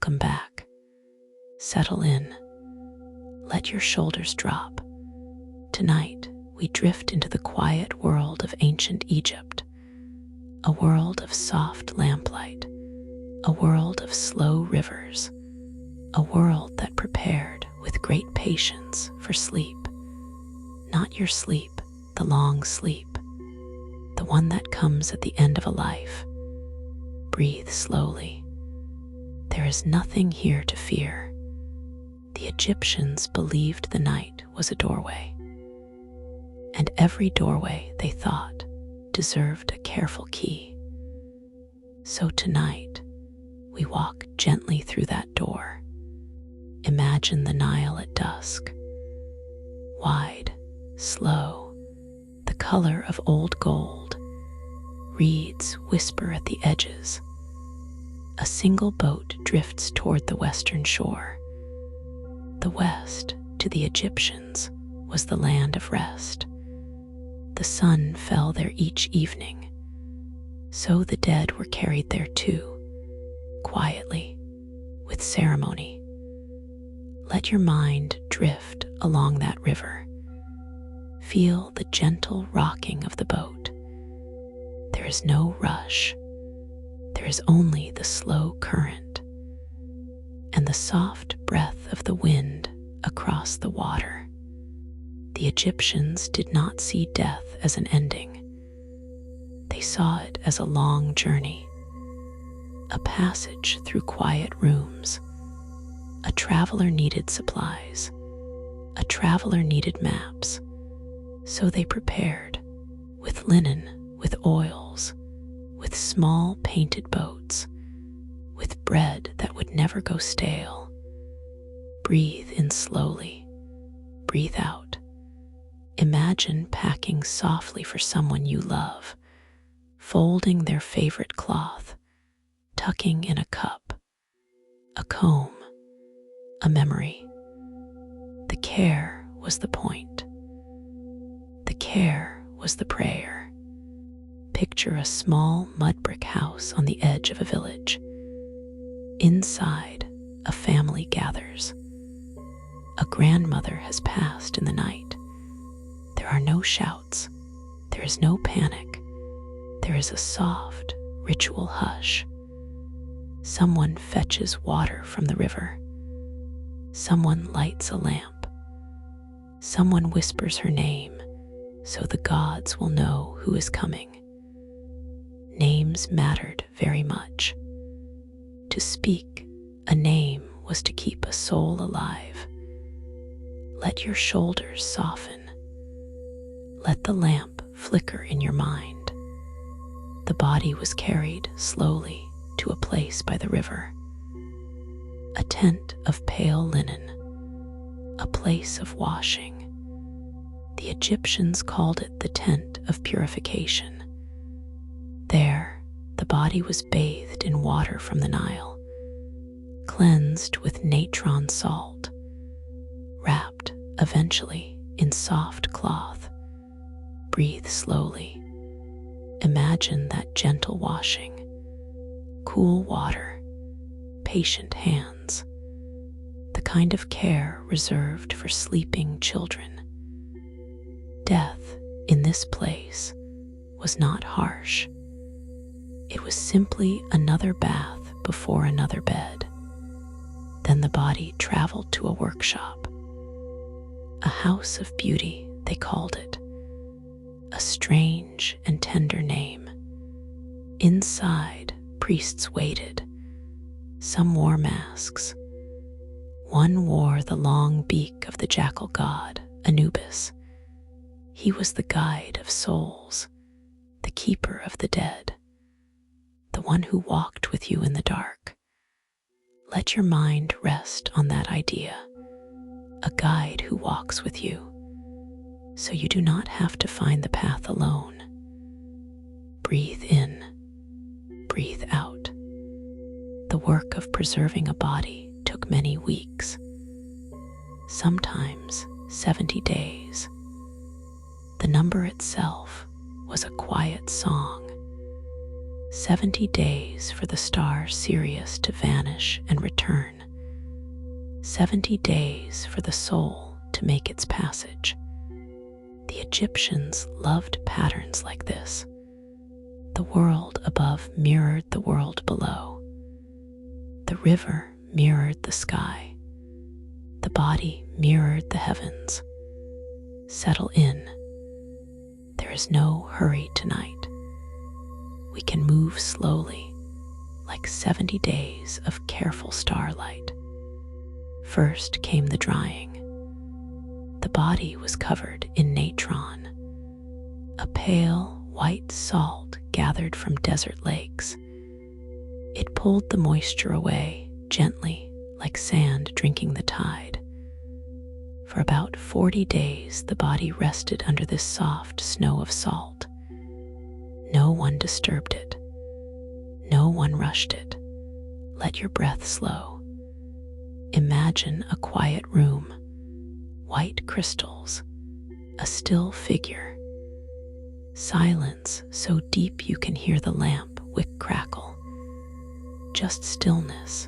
Welcome back. Settle in. Let your shoulders drop. Tonight, we drift into the quiet world of ancient Egypt, a world of soft lamplight, a world of slow rivers, a world that prepared with great patience for sleep. Not your sleep, the long sleep, the one that comes at the end of a life. Breathe slowly. There is nothing here to fear. The Egyptians believed the night was a doorway, and every doorway, they thought, deserved a careful key. So tonight, we walk gently through that door. Imagine the Nile at dusk. Wide, slow, the color of old gold. Reeds whisper at the edges. A single boat drifts toward the western shore. The West, to the Egyptians, was the land of rest. The sun fell there each evening. So the dead were carried there too, quietly, with ceremony. Let your mind drift along that river. Feel the gentle rocking of the boat. There is no rush. There is only the slow current and the soft breath of the wind across the water. The Egyptians did not see death as an ending. They saw it as a long journey, a passage through quiet rooms. A traveler needed supplies. A traveler needed maps. So they prepared, with linen, with oils, with small painted boats, with bread that would never go stale. Breathe in slowly. Breathe out. Imagine packing softly for someone you love, folding their favorite cloth, tucking in a cup, a comb, a memory. The care was the point. The care was the prayer. Picture a small mud brick house on the edge of a village. Inside, a family gathers. A grandmother has passed in the night. There are no shouts. There is no panic. There is a soft, ritual hush. Someone fetches water from the river. Someone lights a lamp. Someone whispers her name so the gods will know who is coming. Names mattered very much. To speak a name was to keep a soul alive. Let your shoulders soften. Let the lamp flicker in your mind. The body was carried slowly to a place by the river. A tent of pale linen, a place of washing. The Egyptians called it the tent of purification. There, the body was bathed in water from the Nile, cleansed with natron salt, wrapped eventually in soft cloth. Breathe slowly. Imagine that gentle washing, cool water, patient hands, the kind of care reserved for sleeping children. Death in this place was not harsh. It was simply another bath before another bed. Then the body traveled to a workshop. A house of beauty, they called it. A strange and tender name. Inside, priests waited. Some wore masks. One wore the long beak of the jackal god, Anubis. He was the guide of souls, the keeper of the dead, the one who walked with you in the dark. Let your mind rest on that idea, a guide who walks with you, so you do not have to find the path alone. Breathe in, breathe out. The work of preserving a body took many weeks, sometimes 70 days. The number itself was a quiet song. 70 days for the star Sirius to vanish and return. 70 days for the soul to make its passage. The Egyptians loved patterns like this. The world above mirrored the world below. The river mirrored the sky. The body mirrored the heavens. Settle in. There is no hurry tonight. We can move slowly, like 70 days of careful starlight. First came the drying. The body was covered in natron, a pale white salt gathered from desert lakes. It pulled the moisture away gently, like sand drinking the tide. For about 40 days, the body rested under this soft snow of salt. No one disturbed it. No one rushed it. Let your breath slow. Imagine a quiet room, white crystals, a still figure. Silence so deep you can hear the lamp wick crackle. Just stillness,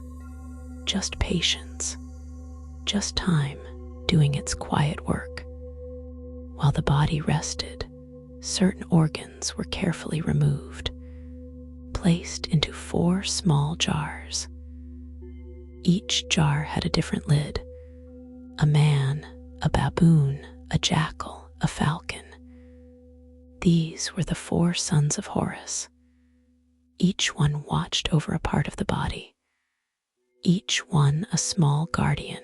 just patience, just time doing its quiet work. While the body rested, certain organs were carefully removed, placed into 4 small jars. Each jar had a different lid: a man, a baboon, a jackal, a falcon. These were the 4 sons of Horus. Each one watched over a part of the body, each one a small guardian.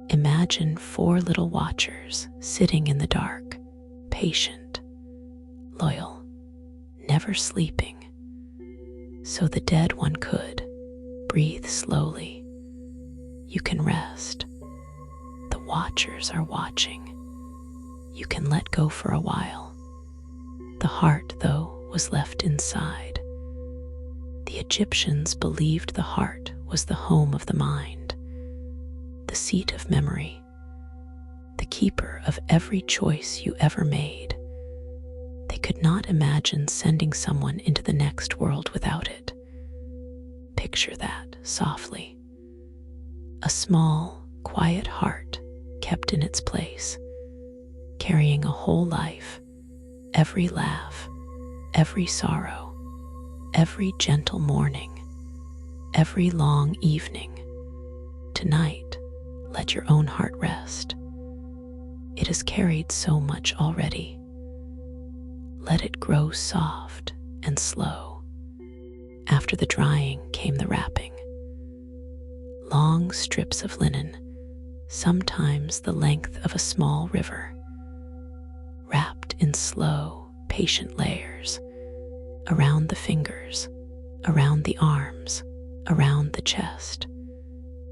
Imagine 4 little watchers sitting in the dark, patient, loyal, never sleeping. So the dead one could breathe slowly. You can rest. The watchers are watching. You can let go for a while. The heart, though, was left inside. The Egyptians believed the heart was the home of the mind, the seat of memory, the keeper of every choice you ever made. They could not imagine sending someone into the next world without it. Picture that softly. A small, quiet heart kept in its place, carrying a whole life, every laugh, every sorrow, every gentle morning, every long evening. Tonight, let your own heart rest. It has carried so much already. Let it grow soft and slow. After the drying came the wrapping. Long strips of linen, sometimes the length of a small river, wrapped in slow, patient layers, around the fingers, around the arms, around the chest.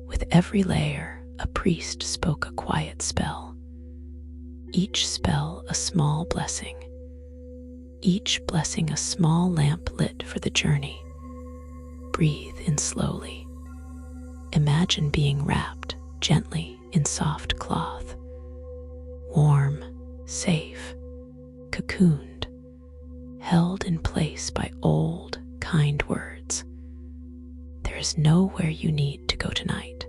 With every layer, a priest spoke a quiet spell. Each spell a small blessing. Each blessing a small lamp lit for the journey. Breathe in slowly. Imagine being wrapped gently in soft cloth. Warm, safe, cocooned, held in place by old, kind words. There is nowhere you need to go tonight.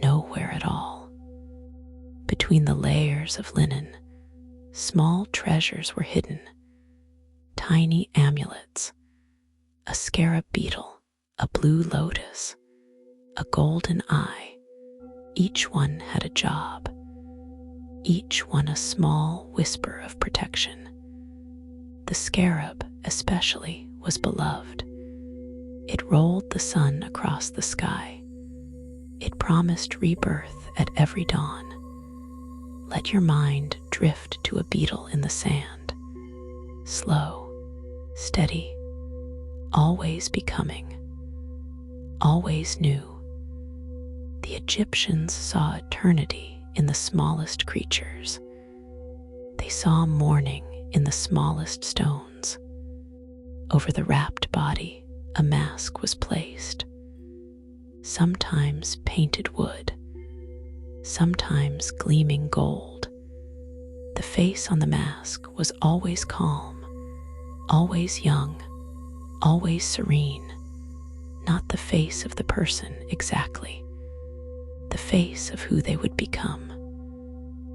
Nowhere at all. Between the layers of linen, small treasures were hidden. Tiny amulets, a scarab beetle, a blue lotus, a golden eye. Each one had a job. Each one a small whisper of protection. The scarab, especially, was beloved. It rolled the sun across the sky. It promised rebirth at every dawn. Let your mind drift to a beetle in the sand. Slow, steady, always becoming, always new. The Egyptians saw eternity in the smallest creatures. They saw morning in the smallest stones. Over the wrapped body, a mask was placed. Sometimes painted wood, sometimes gleaming gold. The face on the mask was always calm, always young, always serene. Not the face of the person exactly, face of who they would become,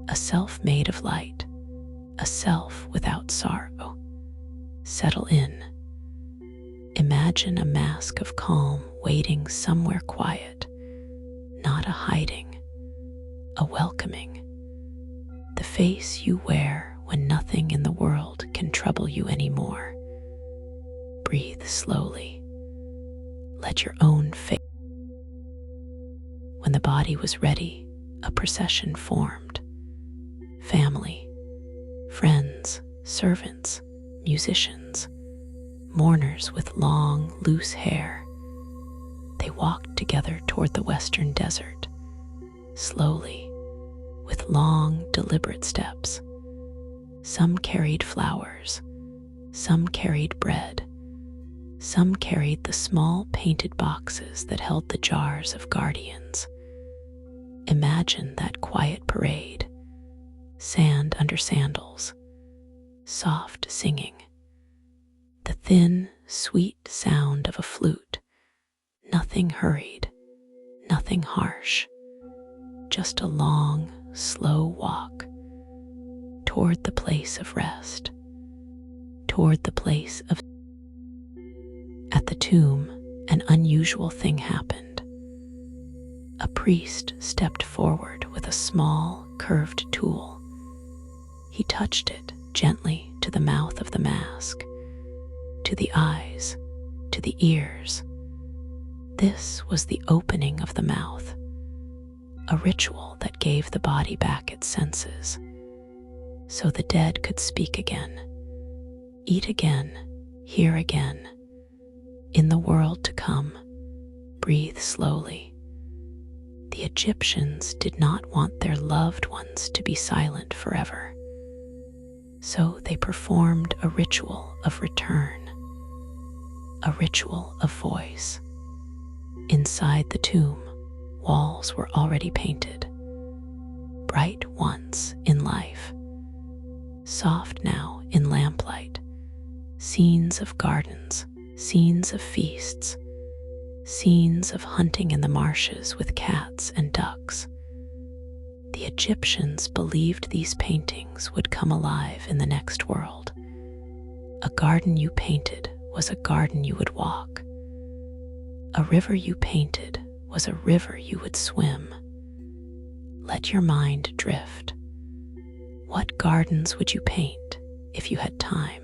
a self made of light, a self without sorrow. Settle in. Imagine a mask of calm waiting somewhere quiet, not a hiding, a welcoming. The face you wear when nothing in the world can trouble you anymore. Breathe slowly. Let your own face. When the body was ready, a procession formed. Family, friends, servants, musicians, mourners with long, loose hair. They walked together toward the western desert, slowly, with long, deliberate steps. Some carried flowers, some carried bread, some carried the small painted boxes that held the jars of guardians. Imagine that quiet parade, sand under sandals, soft singing, the thin, sweet sound of a flute, nothing hurried, nothing harsh, just a long, slow walk toward the place of rest, toward the place of. At the tomb, an unusual thing happened. A priest stepped forward with a small, curved tool. He touched it gently to the mouth of the mask, to the eyes, to the ears. This was the opening of the mouth, a ritual that gave the body back its senses, so the dead could speak again, eat again, hear again. In the world to come, breathe slowly. The Egyptians did not want their loved ones to be silent forever, so they performed a ritual of return, a ritual of voice. Inside the tomb, walls were already painted, bright once in life, soft now in lamplight, scenes of gardens, scenes of feasts, scenes of hunting in the marshes with cats and ducks. The Egyptians believed these paintings would come alive in the next world. A garden you painted was a garden you would walk. A river you painted was a river you would swim. Let your mind drift. What gardens would you paint if you had time?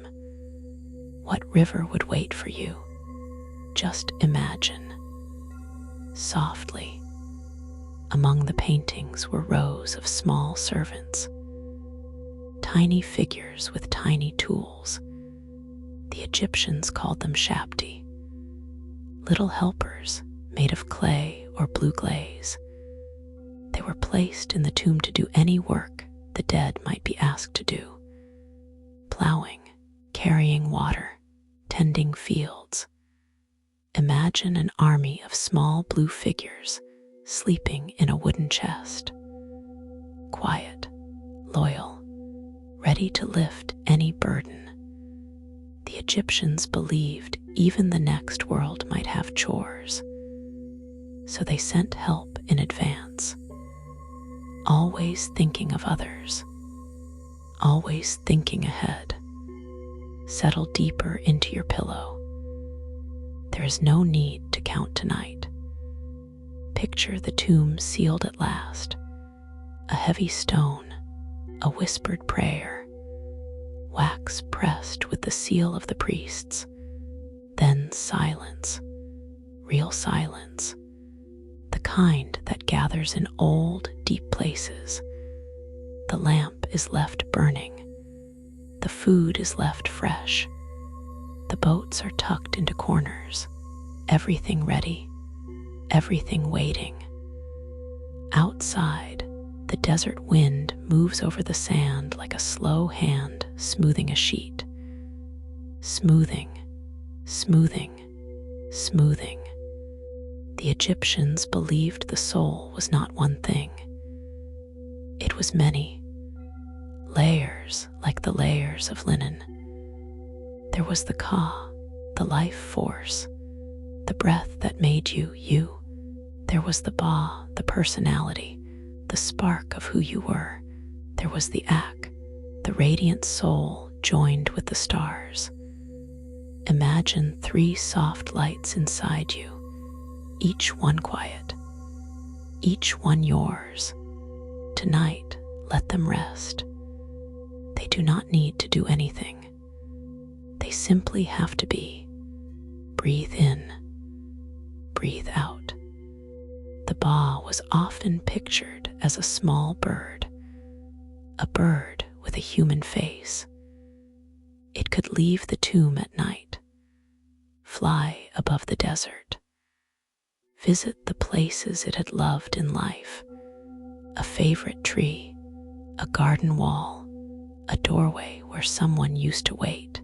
What river would wait for you? Just imagine. Softly, among the paintings were rows of small servants, tiny figures with tiny tools. The Egyptians called them shapti, little helpers made of clay or blue glaze. They were placed in the tomb to do any work the dead might be asked to do: plowing, carrying water, tending fields. Imagine an army of small blue figures sleeping in a wooden chest, quiet, loyal, ready to lift any burden. The Egyptians believed even the next world might have chores, so they sent help in advance, always thinking of others, always thinking ahead. Settle deeper into your pillow. There is no need to count tonight. Picture the tomb sealed at last, a heavy stone, a whispered prayer, wax pressed with the seal of the priests, then silence, real silence, the kind that gathers in old, deep places. The lamp is left burning. The food is left fresh. The boats are tucked into corners, everything ready, everything waiting. Outside, the desert wind moves over the sand like a slow hand smoothing a sheet. Smoothing, smoothing, smoothing. The Egyptians believed the soul was not one thing. It was many. Layers like the layers of linen. There was the Ka, the life force, the breath that made you, you. There was the Ba, the personality, the spark of who you were. There was the Ak, the radiant soul joined with the stars. Imagine 3 soft lights inside you, each one quiet, each one yours. Tonight, let them rest. They do not need to do anything. They simply have to be. Breathe in, breathe out. The Ba was often pictured as a small bird, a bird with a human face. It could leave the tomb at night, fly above the desert, visit the places it had loved in life, a favorite tree, a garden wall, a doorway where someone used to wait.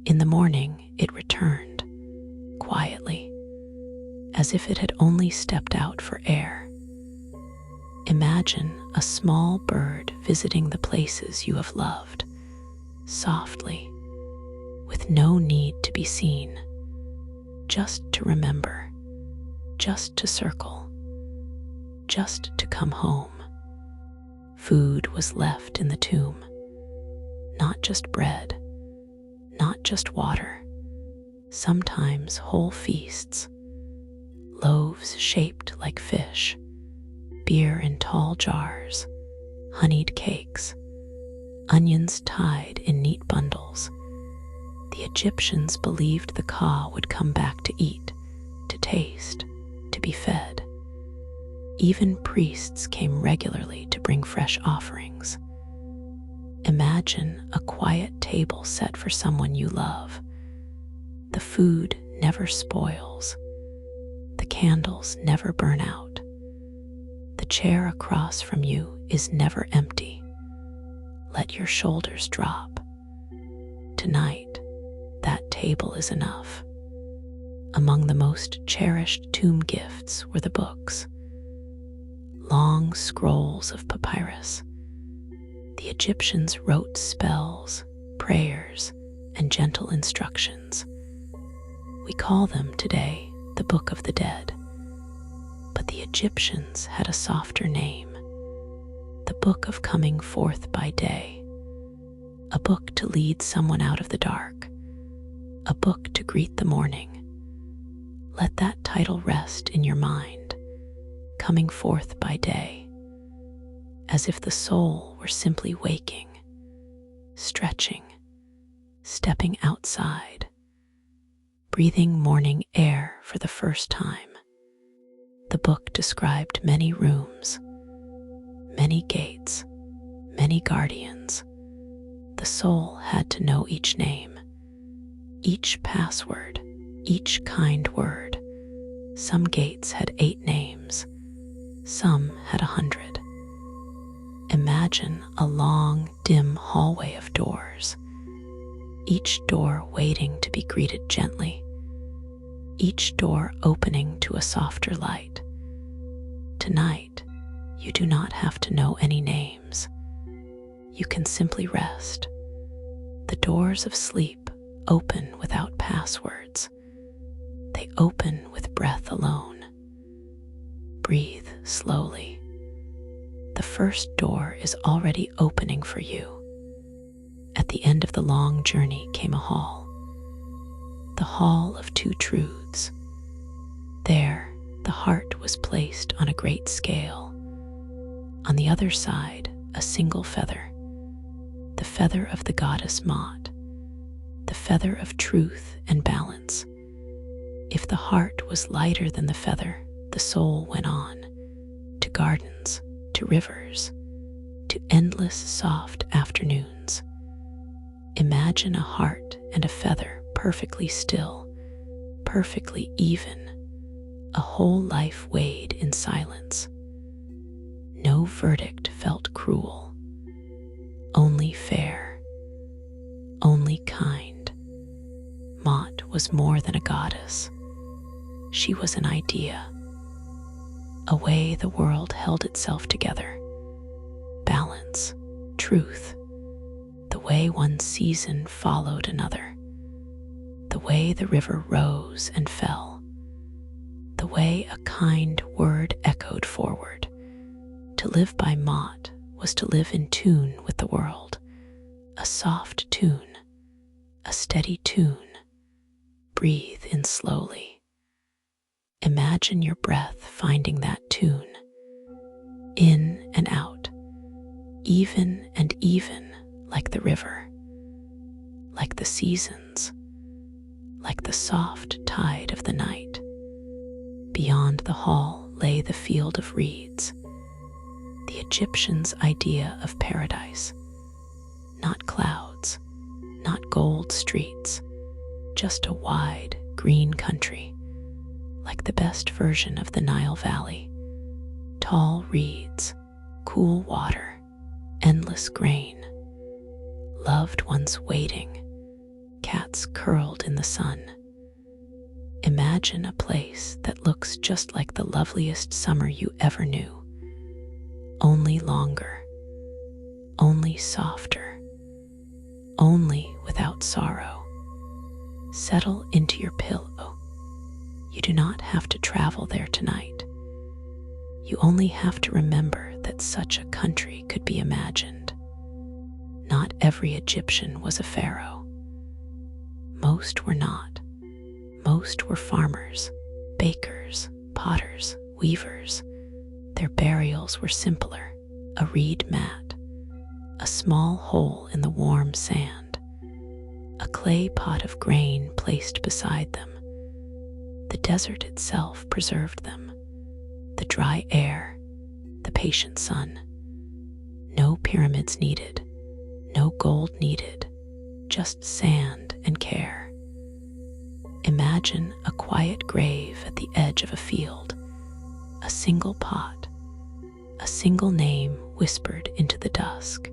In the morning, it returned, quietly, as if it had only stepped out for air. Imagine a small bird visiting the places you have loved, softly, with no need to be seen, just to remember, just to circle, just to come home. Food was left in the tomb, not just bread, not just water, sometimes whole feasts, loaves shaped like fish, beer in tall jars, honeyed cakes, onions tied in neat bundles. The Egyptians believed the Ka would come back to eat, to taste, to be fed. Even priests came regularly to bring fresh offerings. Imagine a quiet table set for someone you love. The food never spoils. The candles never burn out. The chair across from you is never empty. Let your shoulders drop. Tonight, that table is enough. Among the most cherished tomb gifts were the books, long scrolls of papyrus. The Egyptians wrote spells, prayers, and gentle instructions. We call them today the Book of the Dead, but the Egyptians had a softer name, the Book of Coming Forth by Day, a book to lead someone out of the dark, a book to greet the morning. Let that title rest in your mind, coming forth by day, as if the soul were simply waking, stretching, stepping outside, breathing morning air for the first time. The book described many rooms, many gates, many guardians. The soul had to know each name, each password, each kind word. Some gates had 8 names, some had 100. Imagine a long, dim hallway of doors, each door waiting to be greeted gently, each door opening to a softer light. Tonight, you do not have to know any names. You can simply rest. The doors of sleep open without passwords. They open with breath alone. Breathe slowly. The first door is already opening for you. At the end of the long journey came a hall, the hall of 2 truths. There, the heart was placed on a great scale. On the other side, a single feather, the feather of the goddess Mot, the feather of truth and balance. If the heart was lighter than the feather, the soul went on, to gardens, to rivers, to endless soft afternoons. Imagine a heart and a feather perfectly still, perfectly even, a whole life weighed in silence. No verdict felt cruel, only fair, only kind. Mot was more than a goddess. She was an idea, a way the world held itself together. Balance, truth, the way one season followed another, the way the river rose and fell, the way a kind word echoed forward. To live by Mott was to live in tune with the world, a soft tune, a steady tune. Breathe in slowly. Imagine your breath finding that tune, in and out, even and even, like the river, like the seasons, like the soft tide of the night. Beyond the hall lay the field of reeds, the Egyptians' idea of paradise. Not clouds, not gold streets, just a wide, green country, like the best version of the Nile Valley. Tall reeds, cool water, endless grain, loved ones waiting, cats curled in the sun. Imagine a place that looks just like the loveliest summer you ever knew, only longer, only softer, only without sorrow. Settle into your pillow. You do not have to travel there tonight. You only have to remember that such a country could be imagined. Not every Egyptian was a pharaoh. Most were not. Most were farmers, bakers, potters, weavers. Their burials were simpler: a reed mat, a small hole in the warm sand, a clay pot of grain placed beside them. The desert itself preserved them, the dry air, the patient sun. No pyramids needed, no gold needed, just sand and care. Imagine a quiet grave at the edge of a field, a single pot, a single name whispered into the dusk.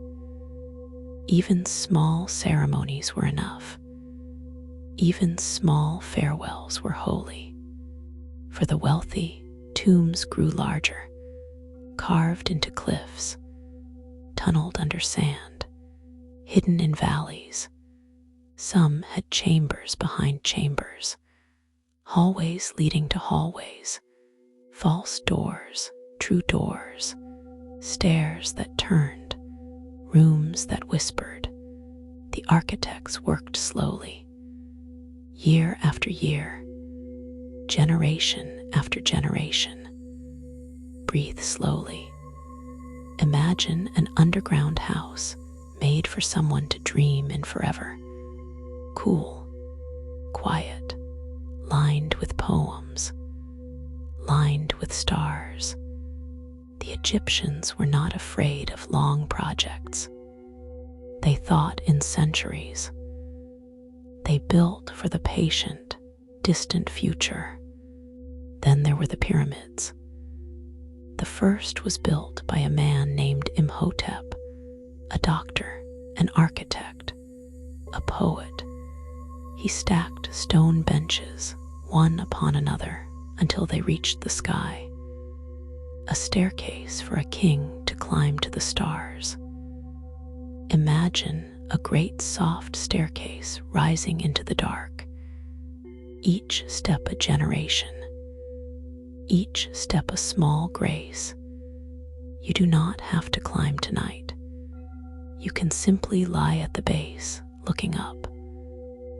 Even small ceremonies were enough. Even small farewells were holy. For the wealthy, tombs grew larger, carved into cliffs, tunneled under sand, hidden in valleys. Some had chambers behind chambers, hallways leading to hallways, false doors, true doors, stairs that turned, rooms that whispered. The architects worked slowly, year after year, generation after generation. Breathe slowly. Imagine an underground house made for someone to dream in forever. Cool, quiet, lined with poems, lined with stars. The Egyptians were not afraid of long projects. They thought in centuries. They built for the patient, distant future. Then there were the pyramids. The first was built by a man named Imhotep, a doctor, an architect, a poet. He stacked stone benches, one upon another, until they reached the sky. A staircase for a king to climb to the stars. Imagine a great soft staircase rising into the dark. Each step a generation. Each step a small grace. You do not have to climb tonight. You can simply lie at the base, looking up.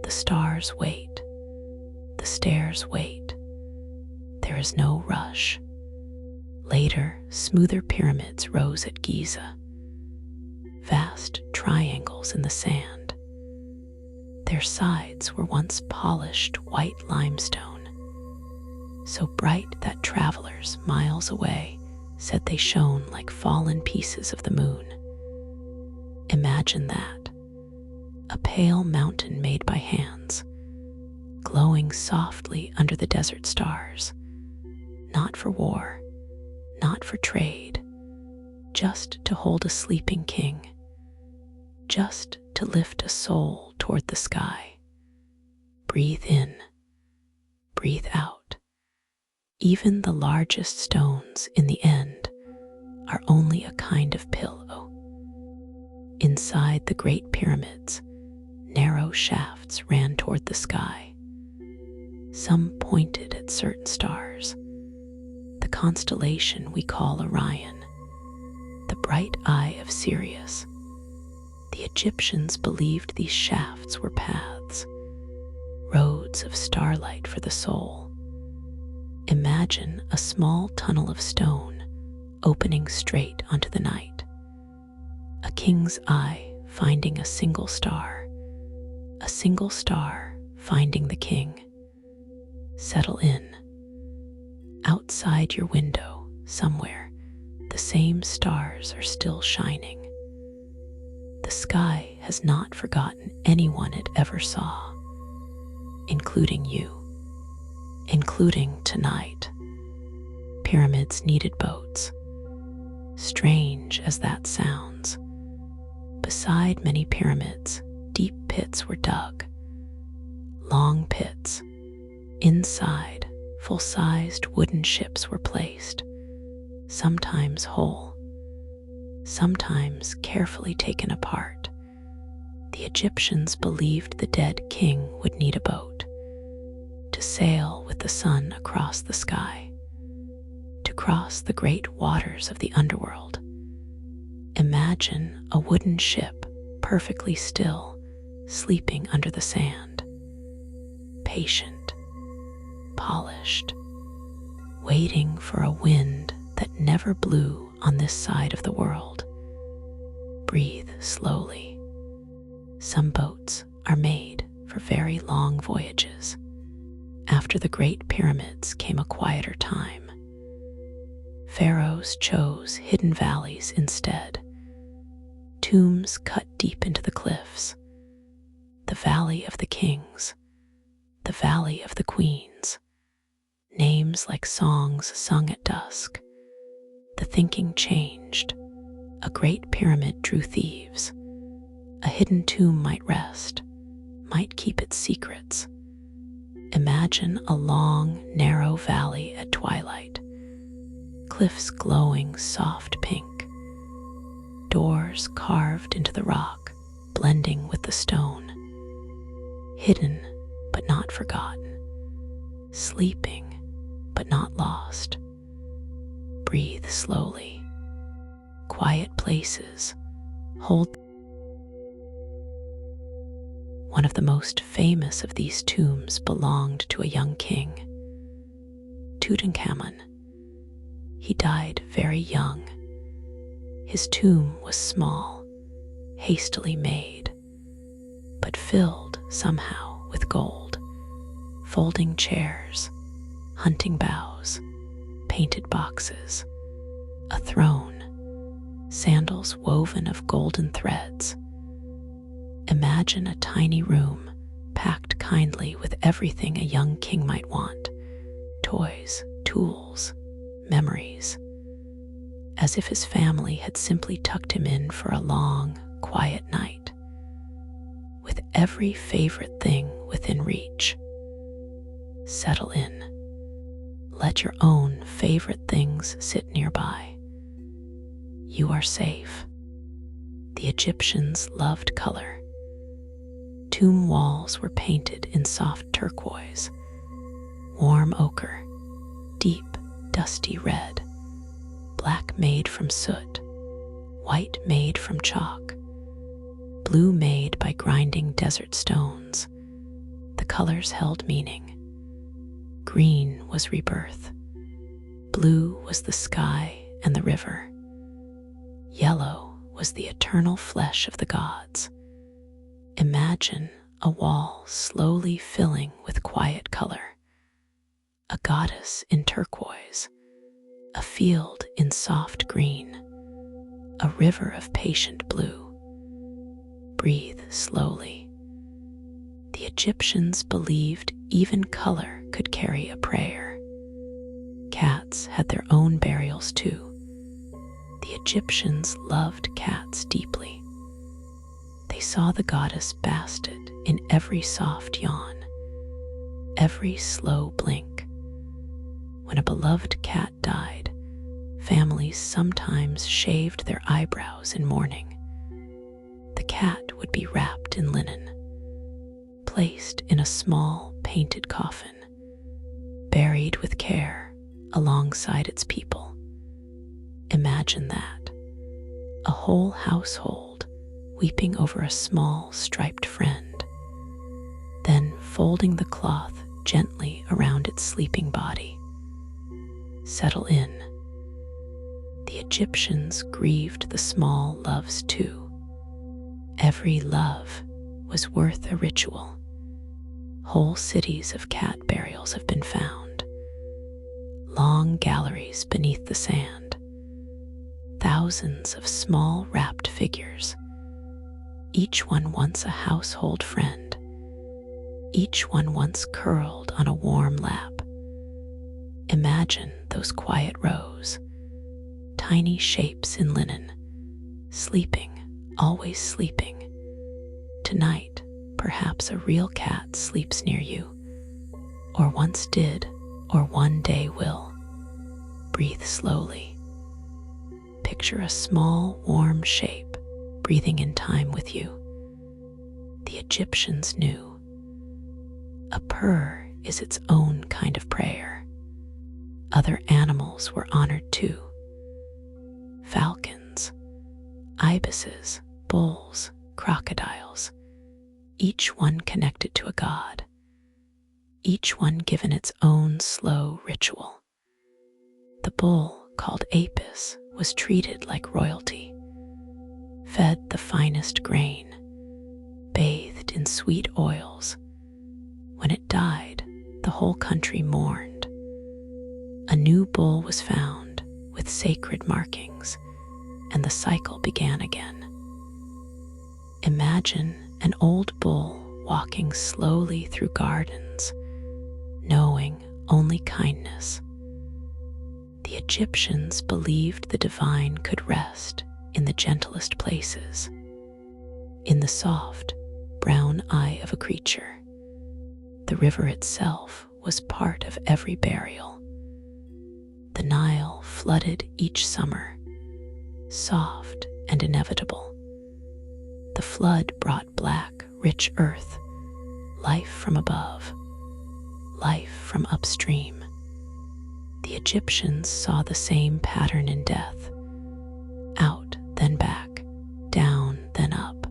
The stars wait. The stairs wait. There is no rush. Later, smoother pyramids rose at Giza, vast triangles in the sand. Their sides were once polished white limestone, so bright that travelers miles away said they shone like fallen pieces of the moon. Imagine that, a pale mountain made by hands, glowing softly under the desert stars, not for war, not for trade, just to hold a sleeping king, just to lift a soul toward the sky. Breathe in, breathe out. Even the largest stones in the end are only a kind of pillow. Inside the great pyramids, narrow shafts ran toward the sky. Some pointed at certain stars, the constellation we call Orion, the bright eye of Sirius. The Egyptians believed these shafts were paths, roads of starlight for the soul. Imagine a small tunnel of stone opening straight onto the night. A king's eye finding a single star finding the king. Settle in. Outside your window, somewhere, the same stars are still shining. The sky has not forgotten anyone it ever saw, including you, including tonight. Pyramids needed boats. Strange as that sounds, beside many pyramids, deep pits were dug. Long pits. Inside, full-sized wooden ships were placed, sometimes whole, sometimes carefully taken apart. The Egyptians believed the dead king would need a boat to sail with the sun across the sky, to cross the great waters of the underworld. Imagine a wooden ship, perfectly still, sleeping under the sand, patient, polished, waiting for a wind that never blew on this side of the world. Breathe slowly. Some boats are made for very long voyages. After the great pyramids came a quieter time. Pharaohs chose hidden valleys instead, tombs cut deep into the cliffs, the valley of the kings, the valley of the queens, names like songs sung at dusk. The thinking changed. A great pyramid drew thieves. A hidden tomb might rest, might keep its secrets. Imagine a long, narrow valley at twilight, cliffs glowing soft pink, doors carved into the rock, blending with the stone. Hidden, but not forgotten. Sleeping, but not lost. Breathe slowly. Quiet places hold. One of the most famous of these tombs belonged to a young king, Tutankhamun. He died very young. His tomb was small, hastily made, but filled somehow with gold. Folding chairs, hunting bows, painted boxes, a throne, sandals woven of golden threads. Imagine a tiny room packed kindly with everything a young king might want: toys, tools, memories, as if his family had simply tucked him in for a long, quiet night, with every favorite thing within reach. Settle in. Let your own favorite things sit nearby. You are safe. The Egyptians loved color. Tomb walls were painted in soft turquoise, warm ochre, deep, dusty red, black made from soot, white made from chalk, blue made by grinding desert stones. The colors held meaning. Green was rebirth. Blue was the sky and the river. Yellow was the eternal flesh of the gods. Imagine a wall slowly filling with quiet color. A goddess in turquoise, a field in soft green, a river of patient blue. Breathe slowly. The Egyptians believed even color could carry a prayer. Cats had their own burials too. The Egyptians loved cats deeply. They saw the goddess bastet in every soft yawn, every slow blink. When a beloved cat died, families sometimes shaved their eyebrows in mourning. The cat would be wrapped in linen, placed in a small painted coffin, buried with care alongside its people. Imagine that, a whole household weeping over a small striped friend, then folding the cloth gently around its sleeping body. Settle in. The Egyptians grieved the small loves too. Every love was worth a ritual. Whole cities of cat burials have been found. Long galleries beneath the sand. Thousands of small wrapped figures. Each one once a household friend. Each one once curled on a warm lap. Imagine those quiet rows. Tiny shapes in linen. Sleeping, always sleeping. Tonight, perhaps a real cat sleeps near you, or once did, or one day will. Breathe slowly. Picture a small, warm shape breathing in time with you. The Egyptians knew. A purr is its own kind of prayer. Other animals were honored too. Falcons, ibises, bulls, crocodiles, each one connected to a god, each one given its own slow ritual. The bull, called Apis, was treated like royalty, fed the finest grain, bathed in sweet oils. When it died, the whole country mourned. A new bull was found with sacred markings, and the cycle began again. Imagine an old bull walking slowly through gardens, knowing only kindness. The Egyptians believed the divine could rest in the gentlest places, in the soft, brown eye of a creature. The river itself was part of every burial. The Nile flooded each summer, soft and inevitable. The flood brought black, rich earth, life from above, life from upstream. The Egyptians saw the same pattern in death: out, then back, down, then up,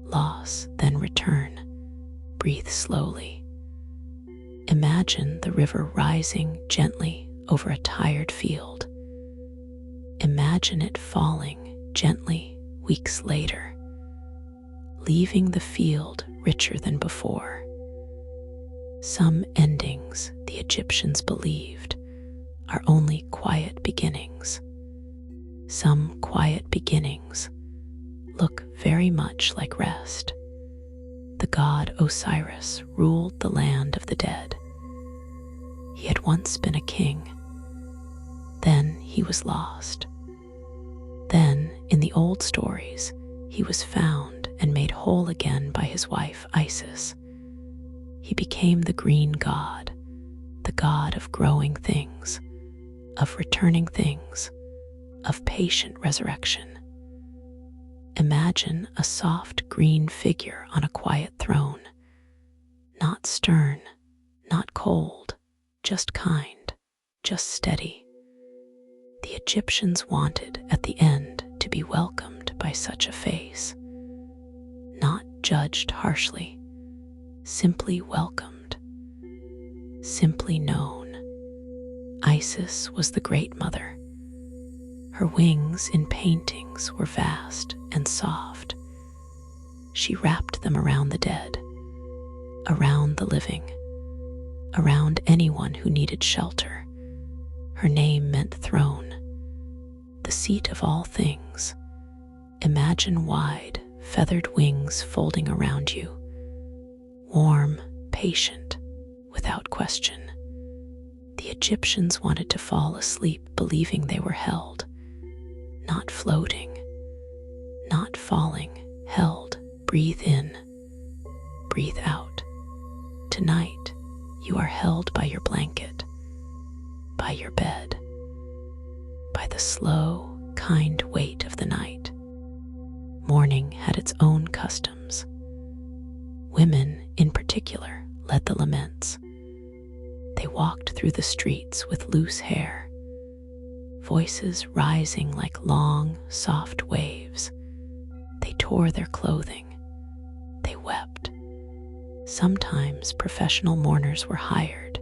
loss, then return. Breathe slowly. Imagine the river rising gently over a tired field. Imagine it falling gently weeks later, leaving the field richer than before. Some endings, the Egyptians believed, are only quiet beginnings. Some quiet beginnings look very much like rest. The god Osiris ruled the land of the dead. He had once been a king. Then he was lost. Then, in the old stories, he was found and made whole again by his wife Isis. He became the green god, the god of growing things, of returning things, of patient resurrection. Imagine a soft green figure on a quiet throne, not stern, not cold, just kind, just steady. The Egyptians wanted at the end to be welcomed by such a face, not judged harshly, simply welcomed, simply known. Isis was the Great Mother. Her wings in paintings were vast and soft. She wrapped them around the dead, around the living, around anyone who needed shelter. Her name meant throne, the seat of all things. Imagine wide, feathered wings folding around you, warm, patient, without question. The Egyptians wanted to fall asleep believing they were held, not floating, not falling, held. Breathe in, breathe out. Tonight, you are held by your blanket, by your bed, by the slow, kind weight of the night. Morning had its own customs. Women, in particular, led the laments. They They walked through the streets with loose hair, voices rising like long, soft waves. They tore their clothing. They wept. Sometimes professional mourners were hired,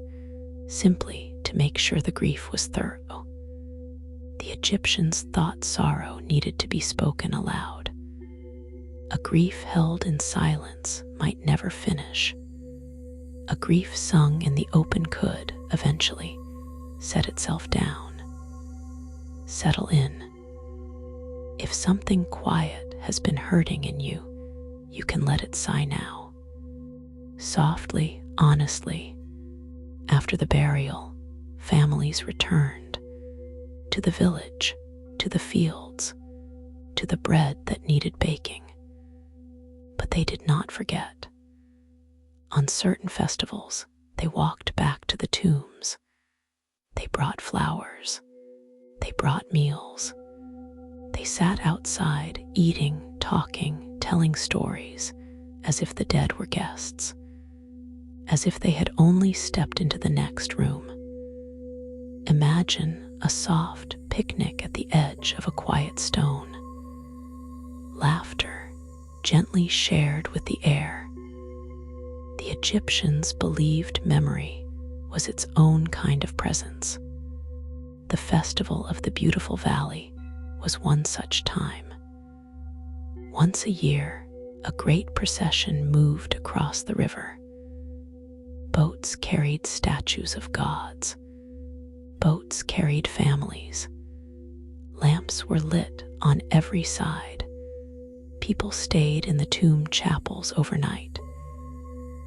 simply to make sure the grief was thorough. The Egyptians thought sorrow needed to be spoken aloud. A grief held in silence might never finish. A grief sung in the open could, eventually, set itself down. Settle in. If something quiet has been hurting in you, you can let it sigh now. Softly, honestly. After the burial, families returned to the village, to the fields, to the bread that needed baking. But they did not forget. On certain festivals, they walked back to the tombs. They brought flowers. They brought meals. They sat outside, eating, talking, telling stories, as if the dead were guests, as if they had only stepped into the next room. Imagine a soft picnic at the edge of a quiet stone. Laughter gently shared with the air. The Egyptians believed memory was its own kind of presence. The festival of the beautiful valley was one such time. Once a year, a great procession moved across the river. Boats carried statues of gods. Boats carried families. Lamps were lit on every side. People stayed in the tomb chapels overnight.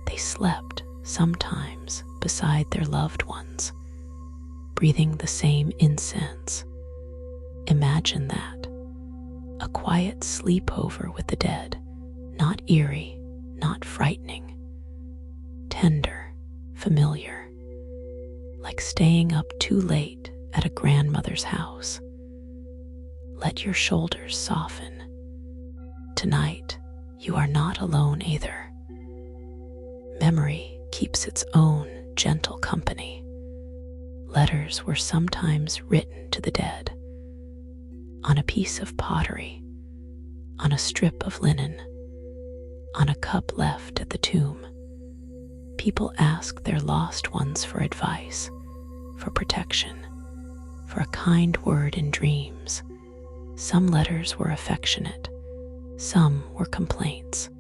They slept, sometimes, beside their loved ones, breathing the same incense. Imagine that. A quiet sleepover with the dead, not eerie, not frightening. Tender, familiar, like staying up too late at a grandmother's house. Let your shoulders soften. Tonight, you are not alone either. Memory keeps its own gentle company. Letters were sometimes written to the dead, on a piece of pottery, on a strip of linen, on a cup left at the tomb. People asked their lost ones for advice, for protection, for a kind word in dreams. Some letters were affectionate, some were complaints.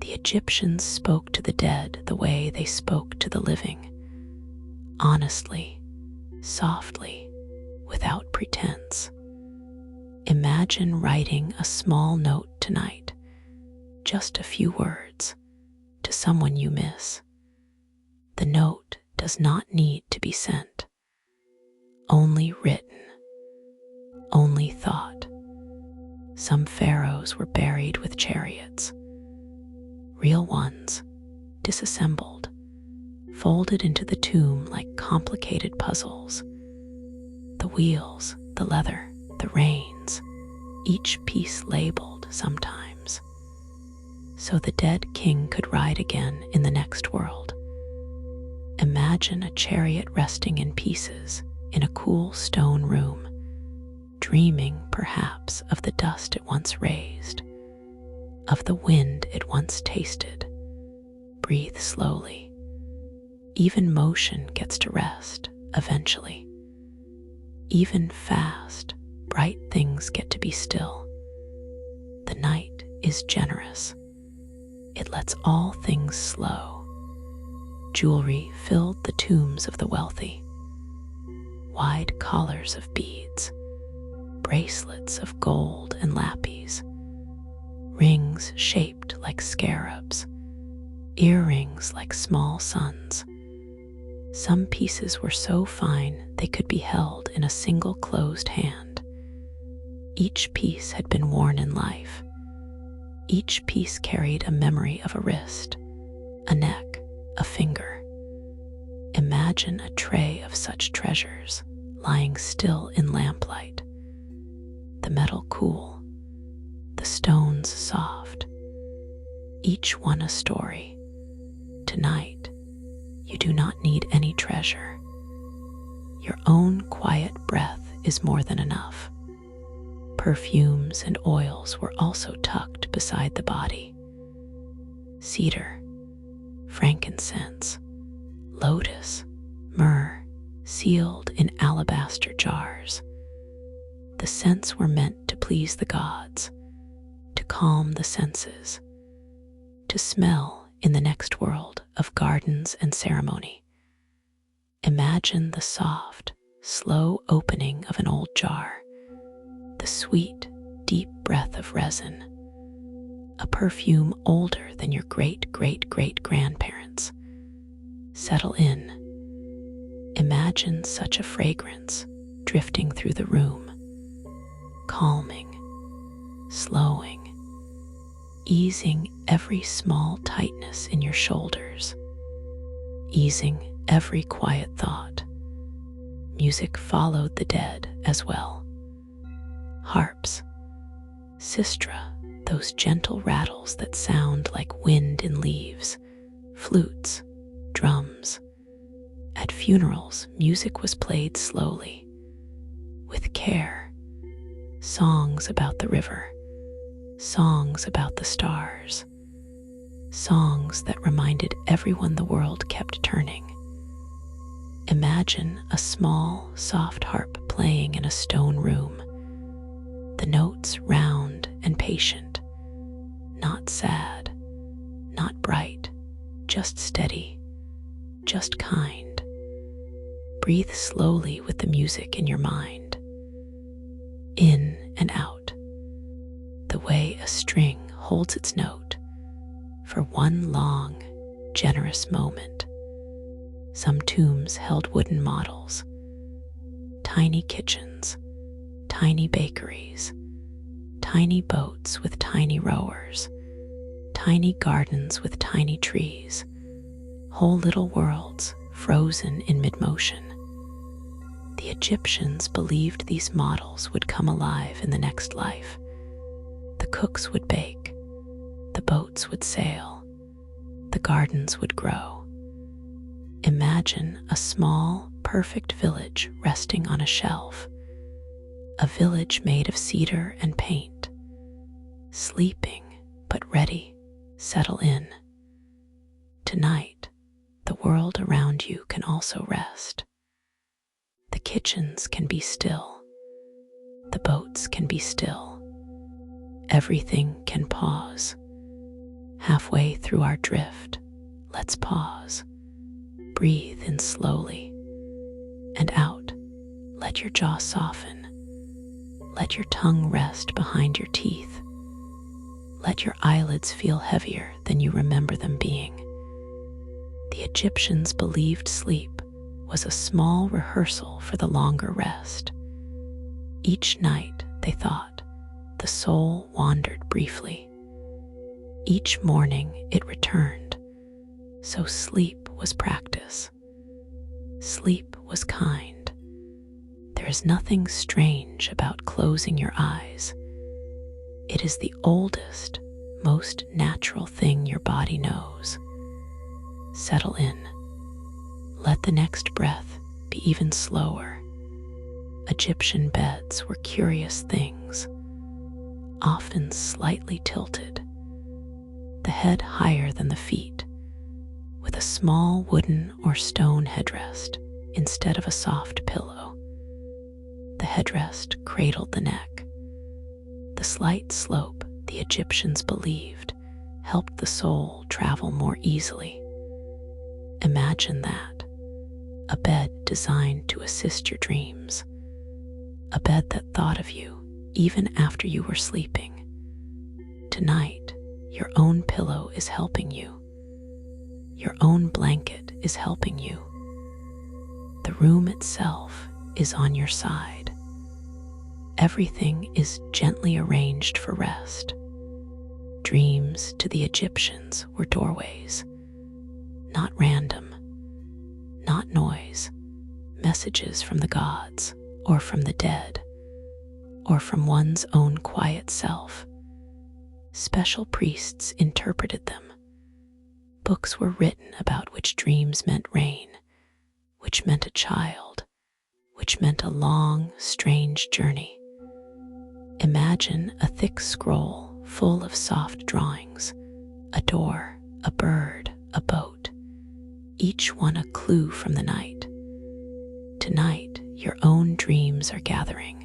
The Egyptians spoke to the dead the way they spoke to the living, honestly, softly, without pretense. Imagine writing a small note tonight, just a few words, to someone you miss. The note does not need to be sent, only written, only thought. Some pharaohs were buried with chariots. Real ones, disassembled, folded into the tomb like complicated puzzles. The wheels, the leather, the reins, each piece labeled sometimes, so the dead king could ride again in the next world. Imagine a chariot resting in pieces in a cool stone room, dreaming perhaps of the dust it once raised, of the wind it once tasted. Breathe slowly. Even motion gets to rest eventually. Even fast, bright things get to be still. The night is generous. It lets all things slow. Jewelry filled the tombs of the wealthy. Wide collars of beads, bracelets of gold and lapis, rings shaped like scarabs, earrings like small suns. Some pieces were so fine they could be held in a single closed hand. Each piece had been worn in life. Each piece carried a memory of a wrist, a neck, a finger. Imagine a tray of such treasures lying still in lamplight. The metal cool, the stones soft, each one a story. Tonight, You do not need any treasure. Your own quiet breath is more than enough. Perfumes and oils were also tucked beside the body. Cedar, frankincense, lotus, myrrh, sealed in alabaster jars. The scents were meant to please the gods, to calm the senses, to smell in the next world of gardens and ceremony. Imagine the soft, slow opening of an old jar, the sweet, deep breath of resin, a perfume older than your great-great-great-grandparents. Settle in. Imagine such a fragrance drifting through the room, calming, slowing, easing every small tightness in your shoulders, easing every quiet thought. Music followed the dead as well. Harps, sistra, those gentle rattles that sound like wind in leaves, flutes, drums. At funerals, music was played slowly, with care. Songs about the river, songs about the stars, songs that reminded everyone the world kept turning. Imagine a small, soft harp playing in a stone room, the notes round and patient, not sad, not bright, just steady, just kind. Breathe slowly with the music in your mind, in and out, the way a string holds its note for one long, generous moment. Some tombs held wooden models, tiny kitchens, tiny bakeries, tiny boats with tiny rowers, tiny gardens with tiny trees, whole little worlds frozen in mid-motion. The Egyptians believed these models would come alive in the next life. The cooks would bake, the boats would sail, the gardens would grow. Imagine a small, perfect village resting on a shelf, a village made of cedar and paint, sleeping but ready. Settle in. Tonight, the world around you can also rest. The kitchens can be still, the boats can be still, everything can pause. Halfway through our drift, let's pause. Breathe in slowly, and out. Let your jaw soften. Let your tongue rest behind your teeth. Let your eyelids feel heavier than you remember them being. The Egyptians believed sleep was a small rehearsal for the longer rest. Each night, they thought, the soul wandered briefly. Each morning it returned, so sleep was practice. Sleep was kind. There is nothing strange about closing your eyes. It is the oldest, most natural thing your body knows. Settle in. Let the next breath be even slower. Egyptian beds were curious things, often slightly tilted, the head higher than the feet, with a small wooden or stone headrest instead of a soft pillow. The headrest cradled the neck. The slight slope, the Egyptians believed, helped the soul travel more easily. Imagine that. A bed designed to assist your dreams. A bed that thought of you even after you were sleeping. Tonight, your own pillow is helping you. Your own blanket is helping you. The room itself is on your side. Everything is gently arranged for rest. Dreams to the Egyptians were doorways, not random, not noise, messages from the gods or from the dead or from one's own quiet self. Special priests interpreted them. Books were written about which dreams meant rain, which meant a child, which meant a long, strange journey. Imagine a thick scroll full of soft drawings, a door, a bird, a boat, each one a clue from the night. Tonight, your own dreams are gathering.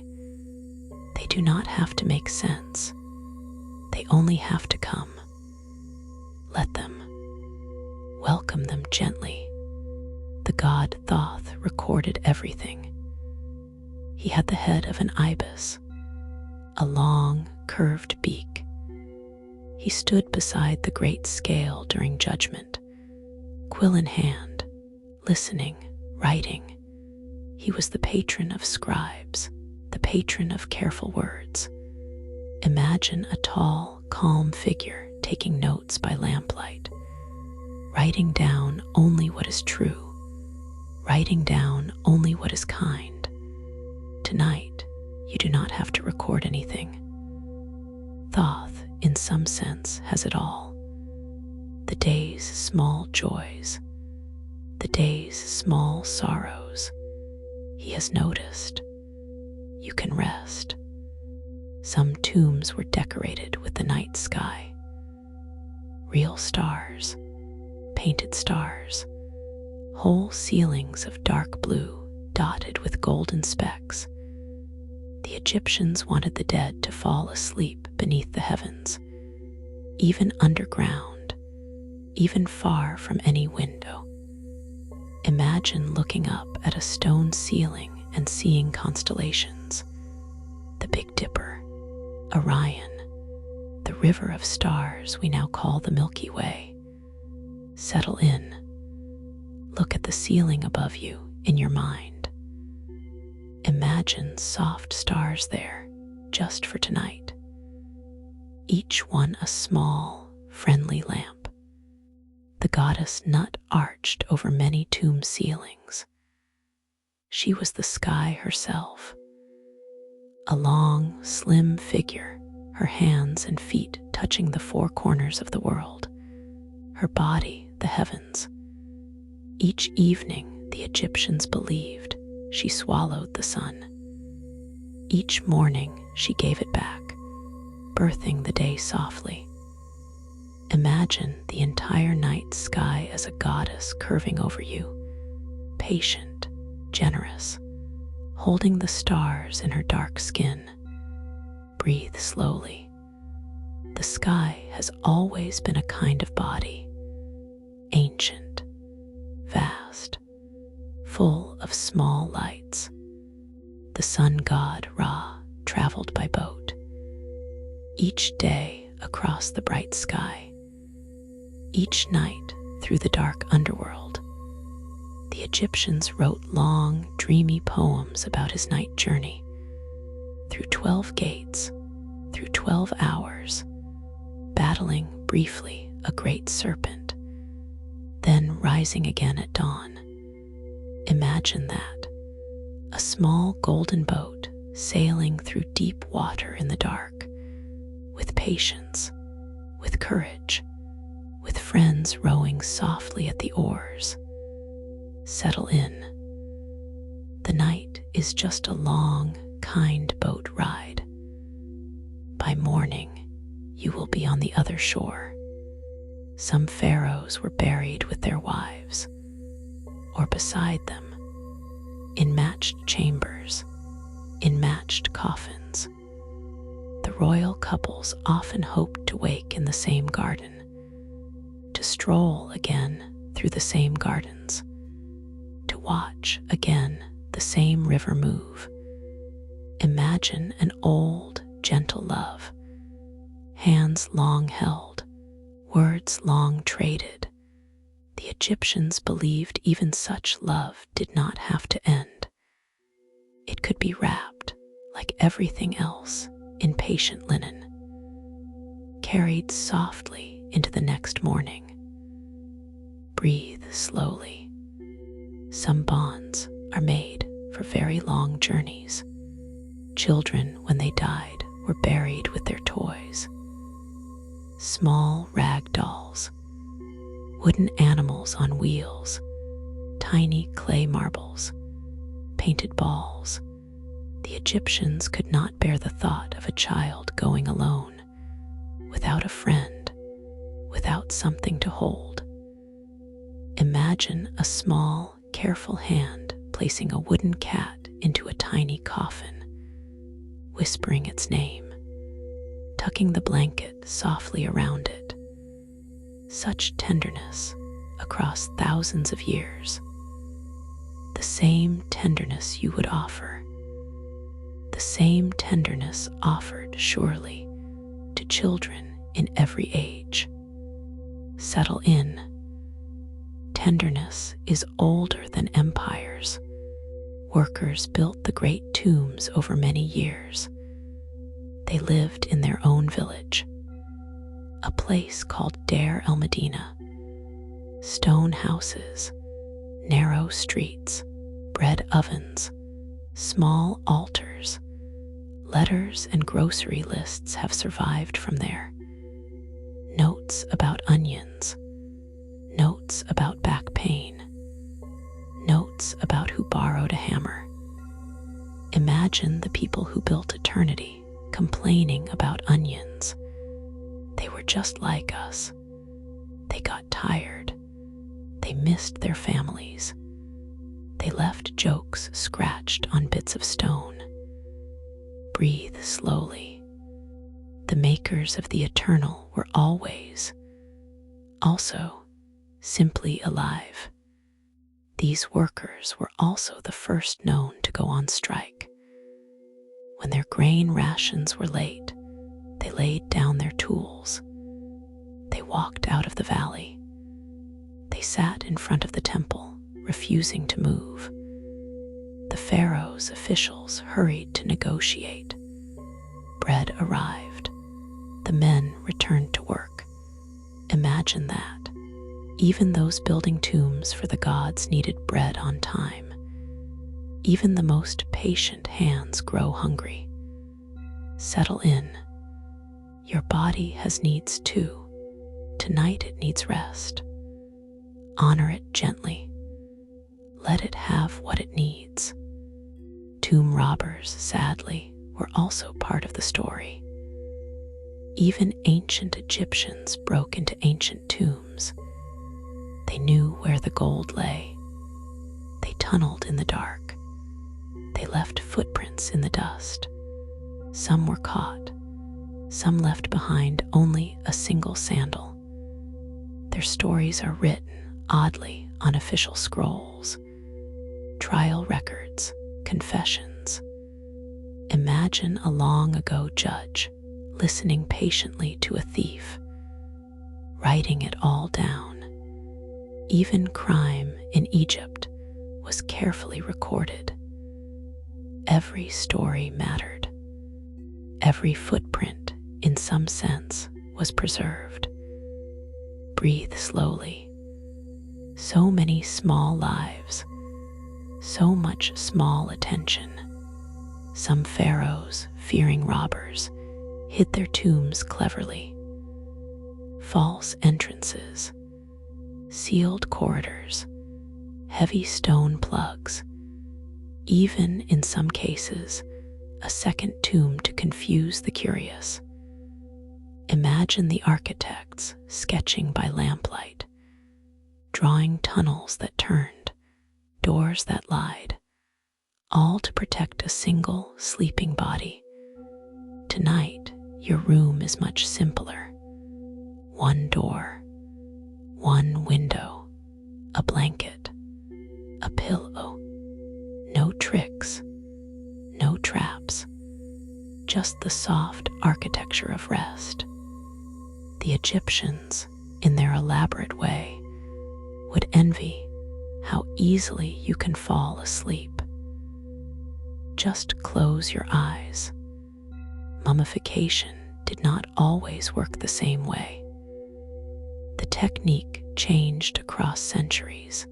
They do not have to make sense. They only have to come. Let them. Welcome them gently. The god Thoth recorded everything. He had the head of an ibis, a long, curved beak. He stood beside the great scale during judgment, quill in hand, listening, writing. He was the patron of scribes, the patron of careful words. Imagine a tall, calm figure taking notes by lamplight, writing down only what is true, writing down only what is kind. Tonight, you do not have to record anything. Thoth, in some sense, has it all. The day's small joys, the day's small sorrows. He has noticed. You can rest. Some tombs were decorated with the night sky. Real stars, painted stars, whole ceilings of dark blue dotted with golden specks. The Egyptians wanted the dead to fall asleep beneath the heavens, even underground, even far from any window. Imagine looking up at a stone ceiling and seeing constellations. The Big Dipper, Orion, the river of stars we now call the Milky Way. Settle in. Look at the ceiling above you in your mind. Imagine soft stars there just for tonight. Each one a small, friendly lamp. The goddess Nut arched over many tomb ceilings. She was the sky herself. A long, slim figure, her hands and feet touching the four corners of the world, her body the heavens. Each evening, the Egyptians believed she swallowed the sun. Each morning, she gave it back, birthing the day softly. Imagine the entire night sky as a goddess curving over you, patient, generous, holding the stars in her dark skin. Breathe slowly. The sky has always been a kind of body, ancient, vast, full of small lights. The sun god Ra traveled by boat, each day across the bright sky, each night through the dark underworld. The Egyptians wrote long, dreamy poems about his night journey, through 12 gates, through 12 hours, battling briefly a great serpent, then rising again at dawn. Imagine that, a small golden boat sailing through deep water in the dark, with patience, with courage, with friends rowing softly at the oars. Settle in. The night is just a long, kind boat ride. By morning, you will be on the other shore. Some pharaohs were buried with their wives, or beside them, in matched chambers, in matched coffins. The royal couples often hoped to wake in the same garden, to stroll again through the same gardens, to watch again the same river move. Imagine an old, gentle love, hands long held, words long traded. The Egyptians believed even such love did not have to end. It could be wrapped, like everything else, in patient linen, carried softly into the next morning. Breathe slowly. Some bonds are made for very long journeys. Children, when they died, were buried with their toys. Small rag dolls, wooden animals on wheels, tiny clay marbles, painted balls. The Egyptians could not bear the thought of a child going alone, without a friend, without something to hold. Imagine a small, careful hand placing a wooden cat into a tiny coffin, whispering its name, tucking the blanket softly around it. Such tenderness across thousands of years. The same tenderness you would offer. The same tenderness offered, surely, to children in every age. Settle in. Tenderness is older than empires. Workers built the great tombs over many years. They lived in their own village, a place called Deir el Medina. Stone houses, narrow streets, bread ovens, small altars, letters and grocery lists have survived from there. Notes about onions, notes about back pain, notes about who borrowed a hammer. Imagine the people who built eternity complaining about onions. They were just like us. They got tired. They missed their families. They left jokes scratched on bits of stone. Breathe slowly. The makers of the eternal were always, also, simply alive. These workers were also the first known to go on strike. When their grain rations were late, they laid down their tools. They walked out of the valley. They sat in front of the temple, refusing to move. The pharaoh's officials hurried to negotiate. Bread arrived. The men returned to work. Imagine that. Even those building tombs for the gods needed bread on time. Even the most patient hands grow hungry. Settle in. Your body has needs too. Tonight it needs rest. Honor it gently. Let it have what it needs. Tomb robbers, sadly, were also part of the story. Even ancient Egyptians broke into ancient tombs. They knew where the gold lay. They tunneled in the dark. They left footprints in the dust. Some were caught. Some left behind only a single sandal. Their stories are written, oddly, on official scrolls, trial records, confessions. Imagine a long ago judge listening patiently to a thief, writing it all down. Even crime in Egypt was carefully recorded. Every story mattered. Every footprint, in some sense, was preserved. Breathe slowly. So many small lives, so much small attention. Some pharaohs, fearing robbers, hid their tombs cleverly. False entrances, sealed corridors, heavy stone plugs, even in some cases, a second tomb to confuse the curious. Imagine the architects sketching by lamplight, drawing tunnels that turned, doors that lied, all to protect a single sleeping body. Tonight, your room is much simpler. One door, one window, a blanket, a pillow. No tricks, no traps, just the soft architecture of rest. The Egyptians, in their elaborate way, would envy how easily you can fall asleep. Just close your eyes. Mummification did not always work the same way. The technique changed across centuries,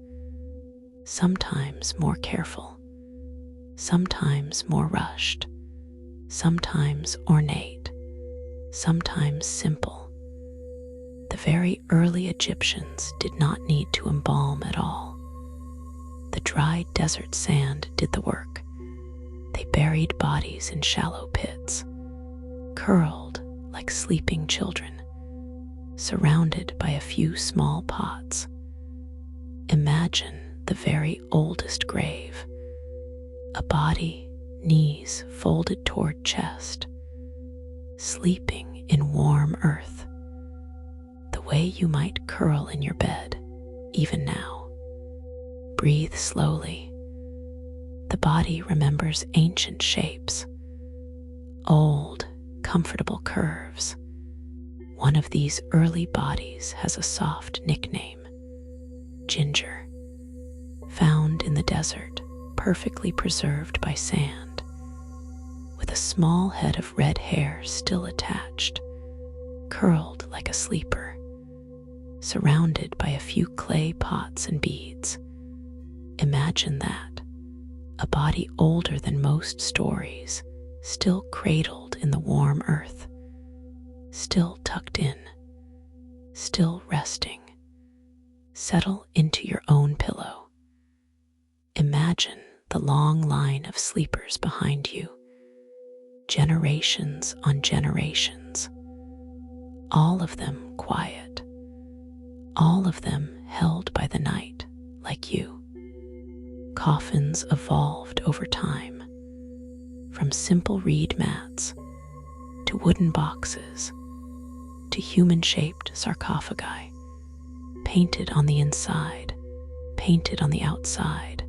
sometimes more careful, sometimes more rushed, sometimes ornate, sometimes simple. The very early Egyptians did not need to embalm at all. The dry desert sand did the work. They buried bodies in shallow pits, curled like sleeping children, surrounded by a few small pots. Imagine the very oldest grave, a body, knees folded toward chest, sleeping in warm earth, the way you might curl in your bed, even now. Breathe slowly. The body remembers ancient shapes, old, comfortable curves. One of these early bodies has a soft nickname, Ginger, found in the desert, perfectly preserved by sand, with a small head of red hair still attached, curled like a sleeper, surrounded by a few clay pots and beads. Imagine that, a body older than most stories, still cradled in the warm earth, still tucked in, still resting. Settle into your own pillow. Imagine the long line of sleepers behind you, generations on generations, all of them quiet, all of them held by the night like you. Coffins evolved over time, from simple reed mats to wooden boxes to human-shaped sarcophagi, painted on the inside, painted on the outside.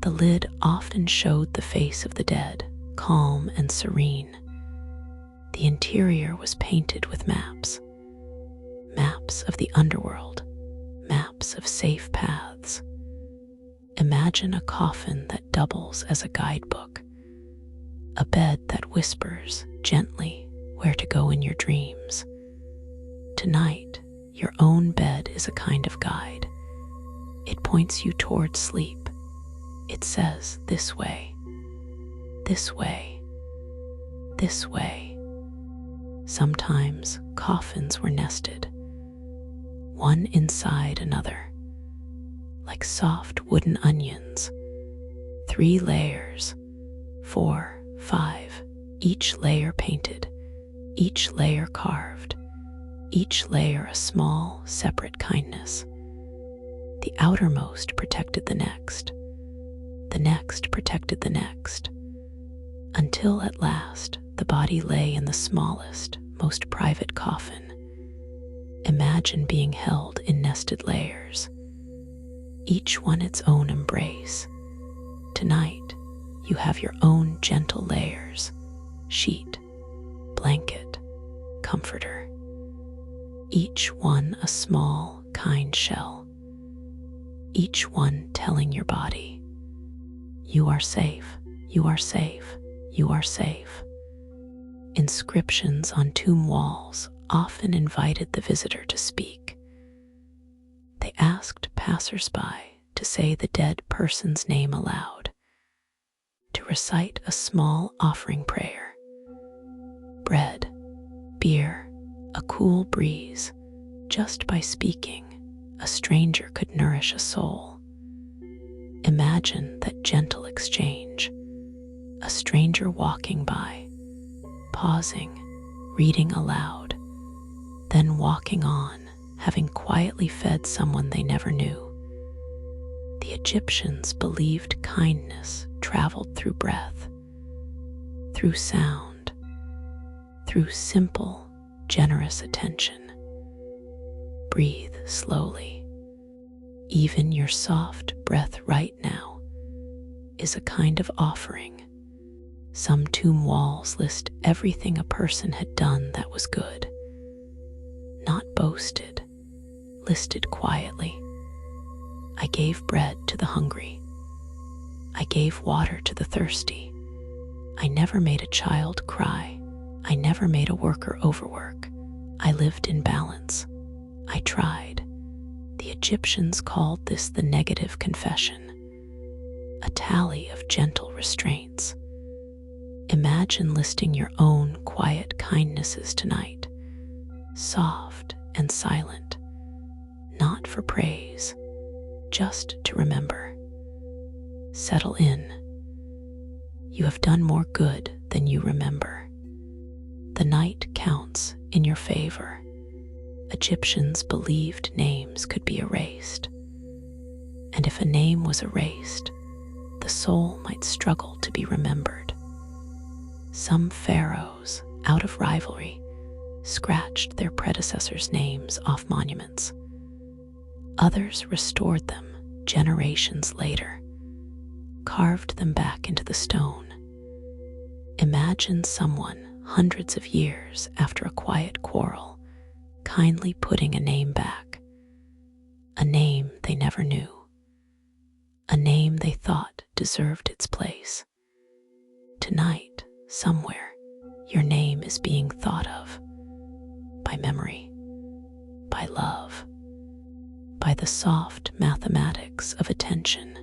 The lid often showed the face of the dead, calm and serene. The interior was painted with maps, maps of the underworld, maps of safe paths. Imagine a coffin that doubles as a guidebook, a bed that whispers gently where to go in your dreams. Tonight, your own bed is a kind of guide. It points you toward sleep. It says, this way, this way, this way. Sometimes coffins were nested, one inside another, like soft wooden onions, 3 layers, 4, 5, each layer painted, each layer carved, each layer a small, separate kindness. The outermost protected the next protected the next, until at last the body lay in the smallest, most private coffin. Imagine being held in nested layers, each one its own embrace. Tonight, you have your own gentle layers, sheet, blanket, comforter, each one a small, kind shell, each one telling your body, you are safe, you are safe, you are safe. Inscriptions on tomb walls often invited the visitor to speak. They asked passers-by to say the dead person's name aloud, to recite a small offering prayer. Bread, beer, a cool breeze. Just by speaking, a stranger could nourish a soul. Imagine that gentle exchange, a stranger walking by, pausing, reading aloud, then walking on, having quietly fed someone they never knew. The Egyptians believed kindness traveled through breath, through sound, through simple, generous attention. Breathe slowly. Even your soft breath right now is a kind of offering. Some tomb walls list everything a person had done that was good, not boasted, listed quietly. I gave bread to the hungry. I gave water to the thirsty. I never made a child cry. I never made a worker overwork. I lived in balance. I tried. The Egyptians called this the negative confession, a tally of gentle restraints. Imagine listing your own quiet kindnesses tonight, soft and silent, not for praise, just to remember. Settle in. You have done more good than you remember. The night counts in your favor. Egyptians believed names could be erased. And if a name was erased, the soul might struggle to be remembered. Some pharaohs, out of rivalry, scratched their predecessors' names off monuments. Others restored them generations later, carved them back into the stone. Imagine someone hundreds of years after a quiet quarrel kindly putting a name back, a name they never knew, a name they thought deserved its place. Tonight, somewhere, your name is being thought of by memory, by love, by the soft mathematics of attention.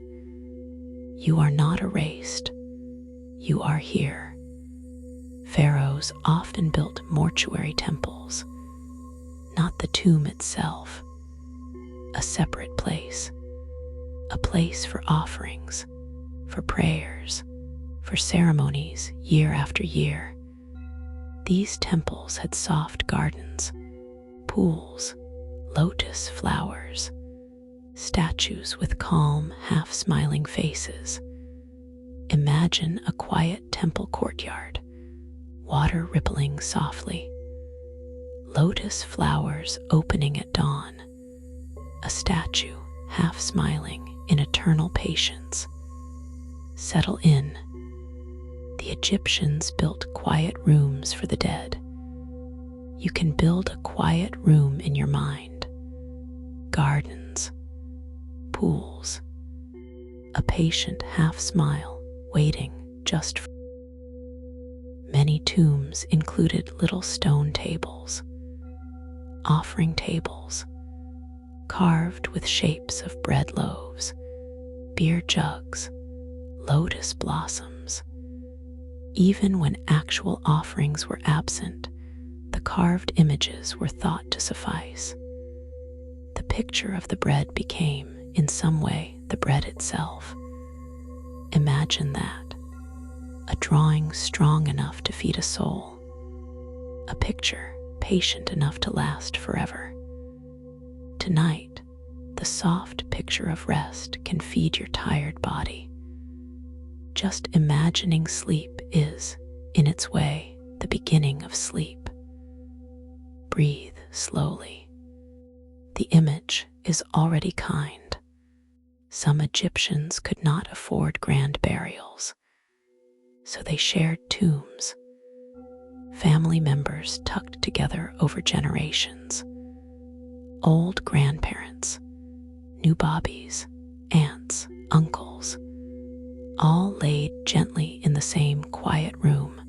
You are not erased. You are here. Pharaohs often built mortuary temples, not the tomb itself, a separate place, a place for offerings, for prayers, for ceremonies year after year. These temples had soft gardens, pools, lotus flowers, statues with calm, half-smiling faces. Imagine a quiet temple courtyard, water rippling softly, lotus flowers opening at dawn, a statue half-smiling in eternal patience. Settle in. The Egyptians built quiet rooms for the dead. You can build a quiet room in your mind. Gardens, pools, a patient half-smile waiting just for. Many tombs included little stone tables, offering tables, carved with shapes of bread loaves, beer jugs, lotus blossoms. Even when actual offerings were absent, the carved images were thought to suffice. The picture of the bread became, in some way, the bread itself. Imagine that. A drawing strong enough to feed a soul. A picture patient enough to last forever. Tonight, the soft picture of rest can feed your tired body. Just imagining sleep is, in its way, the beginning of sleep. Breathe slowly. The image is already kind. Some Egyptians could not afford grand burials, so they shared tombs, family members tucked together over generations, old grandparents, new bobbies, aunts, uncles, all laid gently in the same quiet room,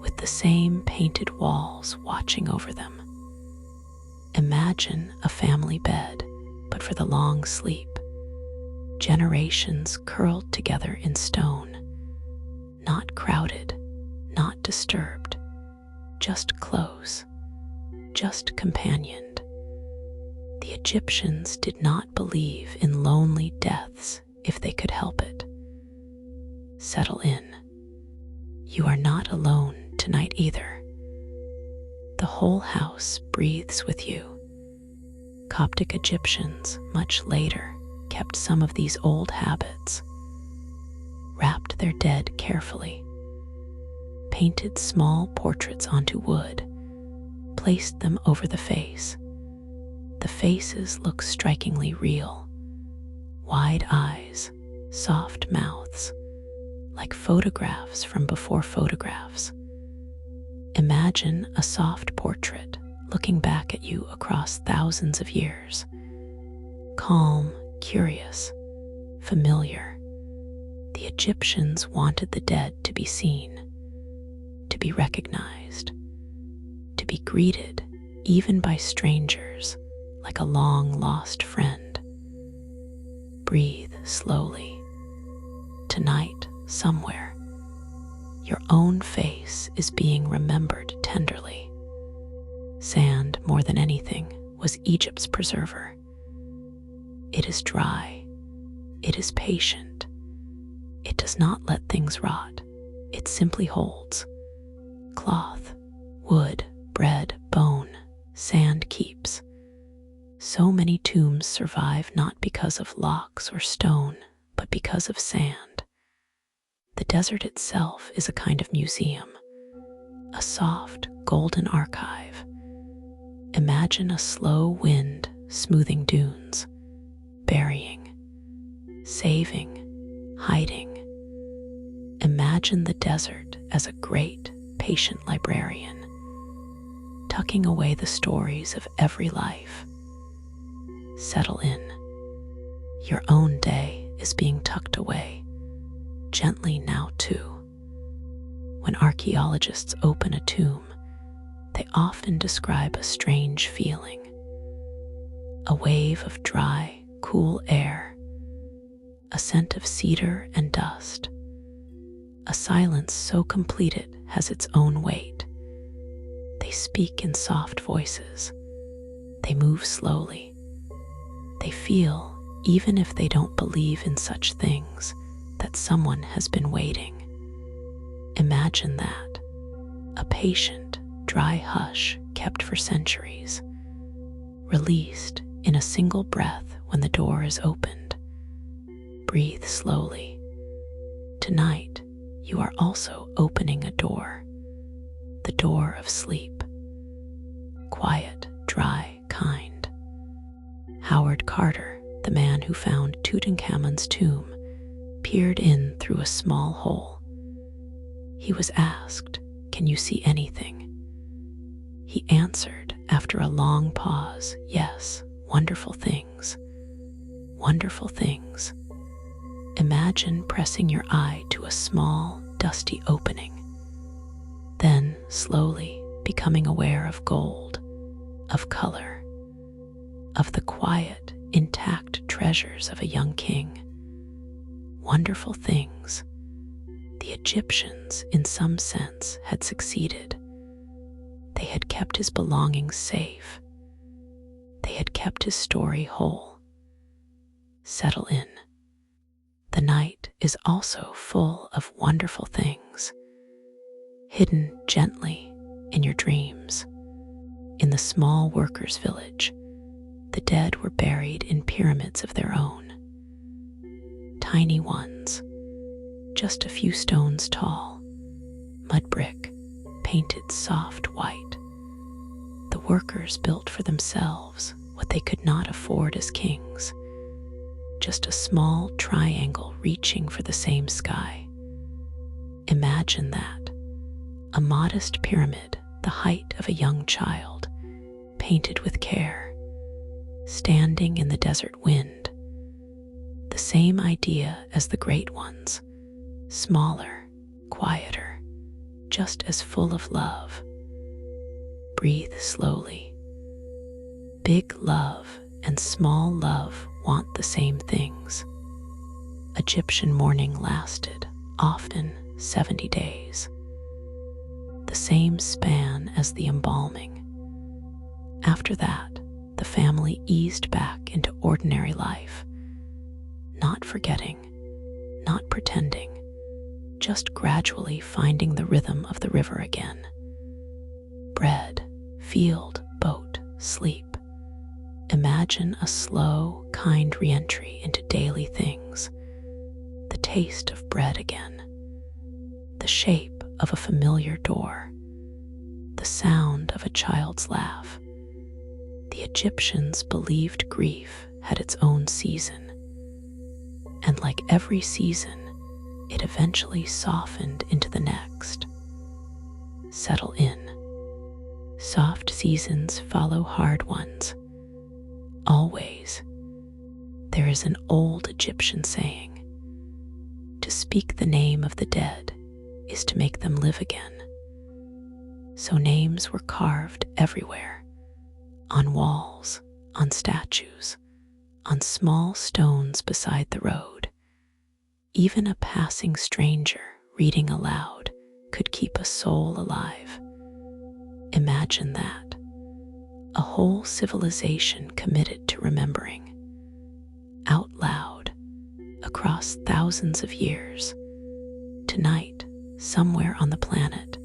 with the same painted walls watching over them. Imagine a family bed, but for the long sleep, generations curled together in stone, not crowded, not disturbed, just close, just companioned. The Egyptians did not believe in lonely deaths if they could help it. Settle in. You are not alone tonight either. The whole house breathes with you. Coptic Egyptians, much later, kept some of these old habits, wrapped their dead carefully, painted small portraits onto wood, placed them over the face. The faces look strikingly real. Wide eyes, soft mouths, like photographs from before photographs. Imagine a soft portrait looking back at you across thousands of years. Calm, curious, familiar. The Egyptians wanted the dead to be seen, to be recognized, to be greeted even by strangers like a long-lost friend. Breathe slowly. Tonight, somewhere, your own face is being remembered tenderly. Sand, more than anything, was Egypt's preserver. It is dry. It is patient. It does not let things rot. It simply holds. Cloth, wood, bread, bone, sand keeps. So many tombs survive not because of locks or stone, but because of sand. The desert itself is a kind of museum, a soft, golden archive. Imagine a slow wind smoothing dunes, burying, saving, hiding. Imagine the desert as a great, patient librarian, tucking away the stories of every life. Settle in. Your own day is being tucked away, gently now too. When archaeologists open a tomb, they often describe a strange feeling. A wave of dry, cool air, a scent of cedar and dust, a silence so complete it has its own weight. They speak in soft voices. They move slowly. They feel, even if they don't believe in such things, that someone has been waiting. Imagine that. A patient, dry hush kept for centuries, released in a single breath when the door is opened. Breathe slowly. Tonight, you are also opening a door, the door of sleep. Quiet, dry, kind. Howard Carter, the man who found Tutankhamun's tomb, peered in through a small hole. He was asked, "Can you see anything?" He answered after a long pause, "Yes, wonderful things. Wonderful things." Imagine pressing your eye to a small, dusty opening, then slowly becoming aware of gold, of color, of the quiet, intact treasures of a young king. Wonderful things. The Egyptians, in some sense, had succeeded. They had kept his belongings safe. They had kept his story whole. Settle in. The night is also full of wonderful things, hidden gently in your dreams. In the small workers' village, the dead were buried in pyramids of their own. Tiny ones, just a few stones tall, mud brick, painted soft white. The workers built for themselves what they could not afford as kings, just a small triangle reaching for the same sky. Imagine that, a modest pyramid the height of a young child, painted with care, standing in the desert wind. The same idea as the great ones, smaller, quieter, just as full of love. Breathe slowly. Big love and small love want the same things. Egyptian mourning lasted, often 70 days. The same span as the embalming. After that, the family eased back into ordinary life, not forgetting, not pretending, just gradually finding the rhythm of the river again. Bread, field, boat, sleep. Imagine a slow, kind re-entry into daily things. The taste of bread again. The shape of a familiar door. The sound of a child's laugh. The Egyptians believed grief had its own season. And like every season, it eventually softened into the next. Settle in. Soft seasons follow hard ones. Always. There is an old Egyptian saying, to speak the name of the dead is to make them live again. So names were carved everywhere, on walls, on statues, on small stones beside the road. Even a passing stranger reading aloud could keep a soul alive. Imagine that. a whole civilization committed to remembering, out loud, across thousands of years. Tonight, somewhere on the planet,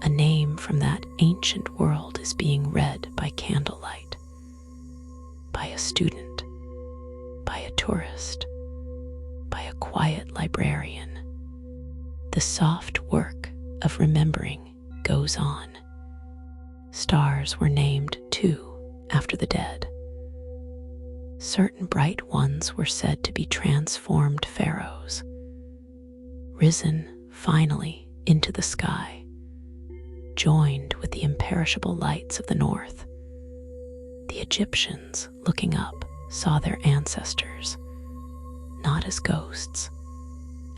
a name from that ancient world is being read by candlelight, by a student, by a tourist, by a quiet librarian. The soft work of remembering goes on. Stars were named, too, after the dead. Certain bright ones were said to be transformed pharaohs, risen finally into the sky, joined with the imperishable lights of the north. The Egyptians, looking up, saw their ancestors, not as ghosts,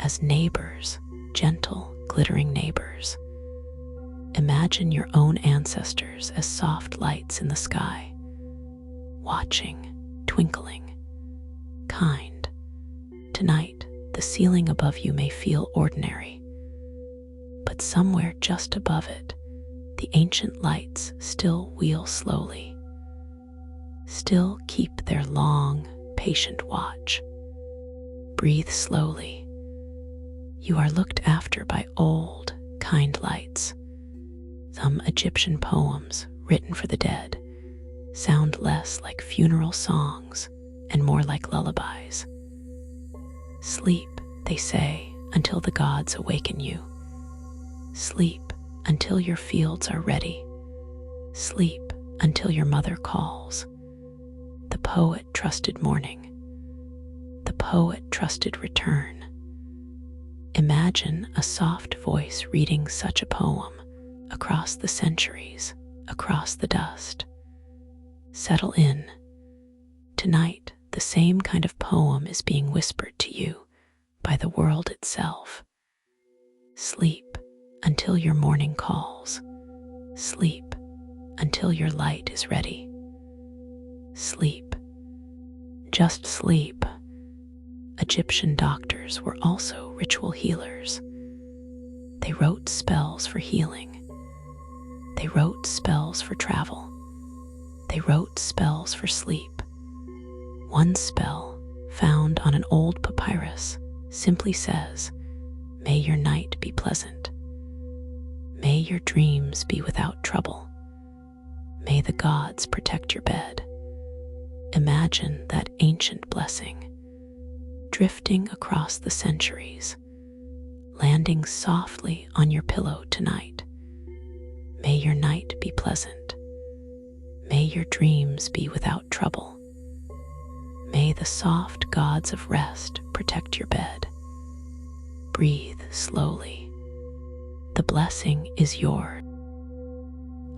as neighbors, gentle, glittering neighbors. Imagine your own ancestors as soft lights in the sky, watching, twinkling, kind. Tonight, the ceiling above you may feel ordinary, but somewhere just above it, the ancient lights still wheel slowly, still keep their long, patient watch. Breathe slowly. You are looked after by old, kind lights. Some Egyptian poems written for the dead sound less like funeral songs and more like lullabies. Sleep, they say, until the gods awaken you. Sleep until your fields are ready. Sleep until your mother calls. The poet trusted morning. The poet trusted return. Imagine a soft voice reading such a poem across the centuries, across the dust. Settle in. Tonight, the same kind of poem is being whispered to you by the world itself. Sleep until your morning calls. Sleep until your light is ready. Sleep. Just sleep. Egyptian doctors were also ritual healers. They wrote spells for healing. They wrote spells for travel. They wrote spells for sleep. One spell, found on an old papyrus, simply says, "May your night be pleasant. May your dreams be without trouble. May the gods protect your bed." Imagine that ancient blessing, drifting across the centuries, landing softly on your pillow tonight. May your night be pleasant. May your dreams be without trouble. May the soft gods of rest protect your bed. Breathe slowly. The blessing is yours.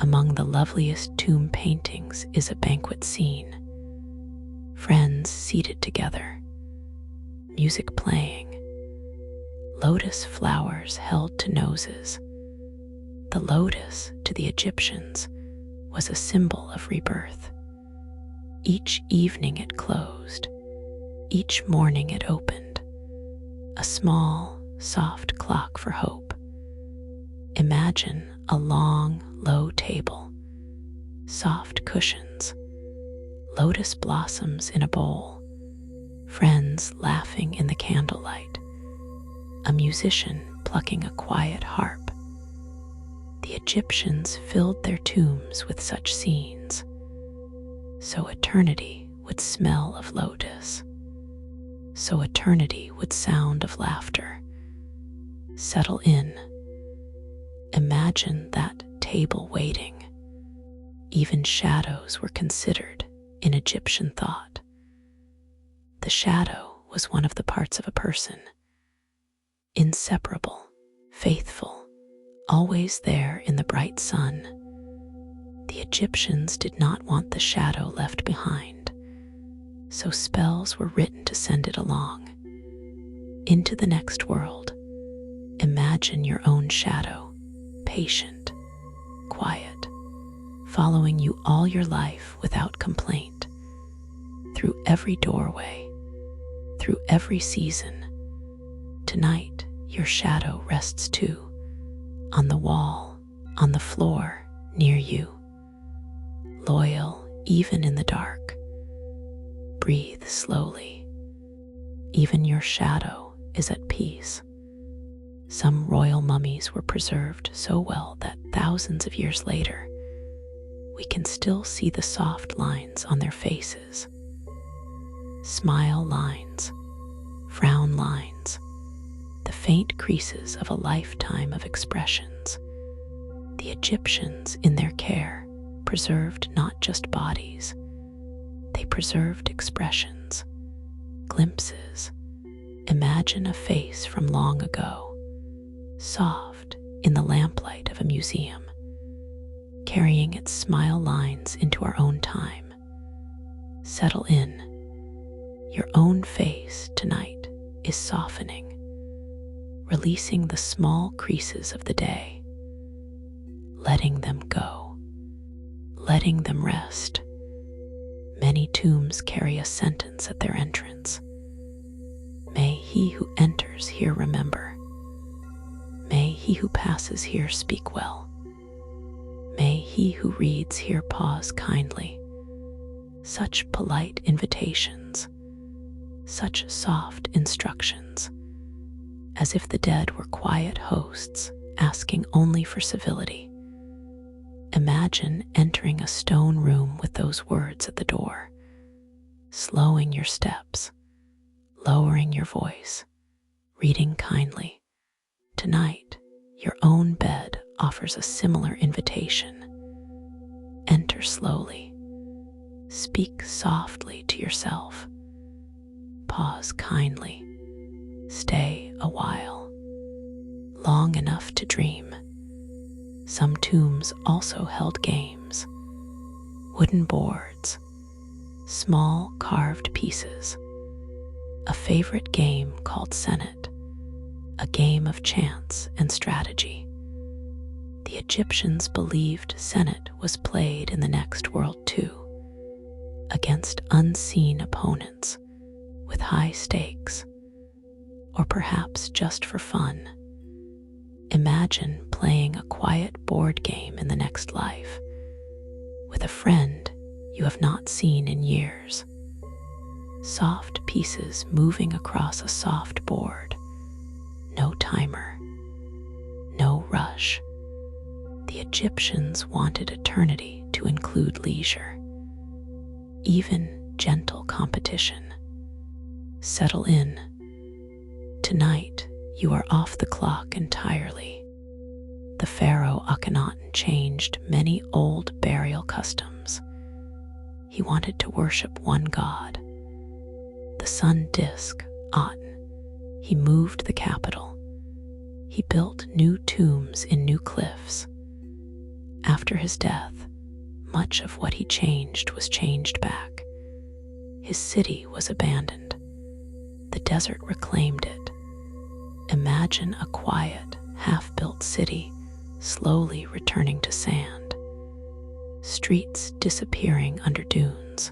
Among the loveliest tomb paintings is a banquet scene. Friends seated together, music playing, lotus flowers held to noses. The lotus, to the Egyptians, was a symbol of rebirth. Each evening it closed, each morning it opened, a small, soft clock for hope. Imagine a long, low table, soft cushions, lotus blossoms in a bowl, friends laughing in the candlelight, a musician plucking a quiet harp. The Egyptians filled their tombs with such scenes, so eternity would smell of lotus, so eternity would sound of laughter. Settle in. Imagine that table waiting. Even shadows were considered in Egyptian thought. The shadow was one of the parts of a person, inseparable, faithful, always there in the bright sun. The Egyptians did not want the shadow left behind, so spells were written to send it along. Into the next world, imagine your own shadow, patient, quiet, following you all your life without complaint, through every doorway, through every season. Tonight, your shadow rests too, on the wall, on the floor, near you. loyal even in the dark. Breathe slowly. Even your shadow is at peace. Some royal mummies were preserved so well that thousands of years later, we can still see the soft lines on their faces. Smile lines, frown lines, the faint creases of a lifetime of expressions. The Egyptians, in their care, preserved not just bodies, they preserved expressions, glimpses. Imagine a face from long ago, soft in the lamplight of a museum, carrying its smile lines into our own time. Settle in. Your own face tonight is softening, releasing the small creases of the day, letting them go, letting them rest. Many tombs carry a sentence at their entrance. May he who enters here remember. May he who passes here speak well. May he who reads here pause kindly. Such polite invitations, such soft instructions, as if the dead were quiet hosts asking only for civility. Imagine entering a stone room with those words at the door, slowing your steps, lowering your voice, reading kindly. Tonight, your own bed offers a similar invitation. Enter slowly. Speak softly to yourself. Pause kindly. Stay a while, long enough to dream. Some tombs also held games, wooden boards, small carved pieces. A favorite game called Senet, a game of chance and strategy. The Egyptians believed Senet was played in the next world too, against unseen opponents with high stakes, or perhaps just for fun. Imagine playing a quiet board game in the next life with a friend you have not seen in years. Soft pieces moving across a soft board. No timer. No rush. The Egyptians wanted eternity to include leisure, even gentle competition. Settle in. Tonight, you are off the clock entirely. The pharaoh Akhenaten changed many old burial customs. He wanted to worship one god, the sun disk, Aten. He moved the capital. He built new tombs in new cliffs. After his death, much of what he changed was changed back. His city was abandoned. The desert reclaimed it. Imagine a quiet, half-built city slowly returning to sand. Streets disappearing under dunes.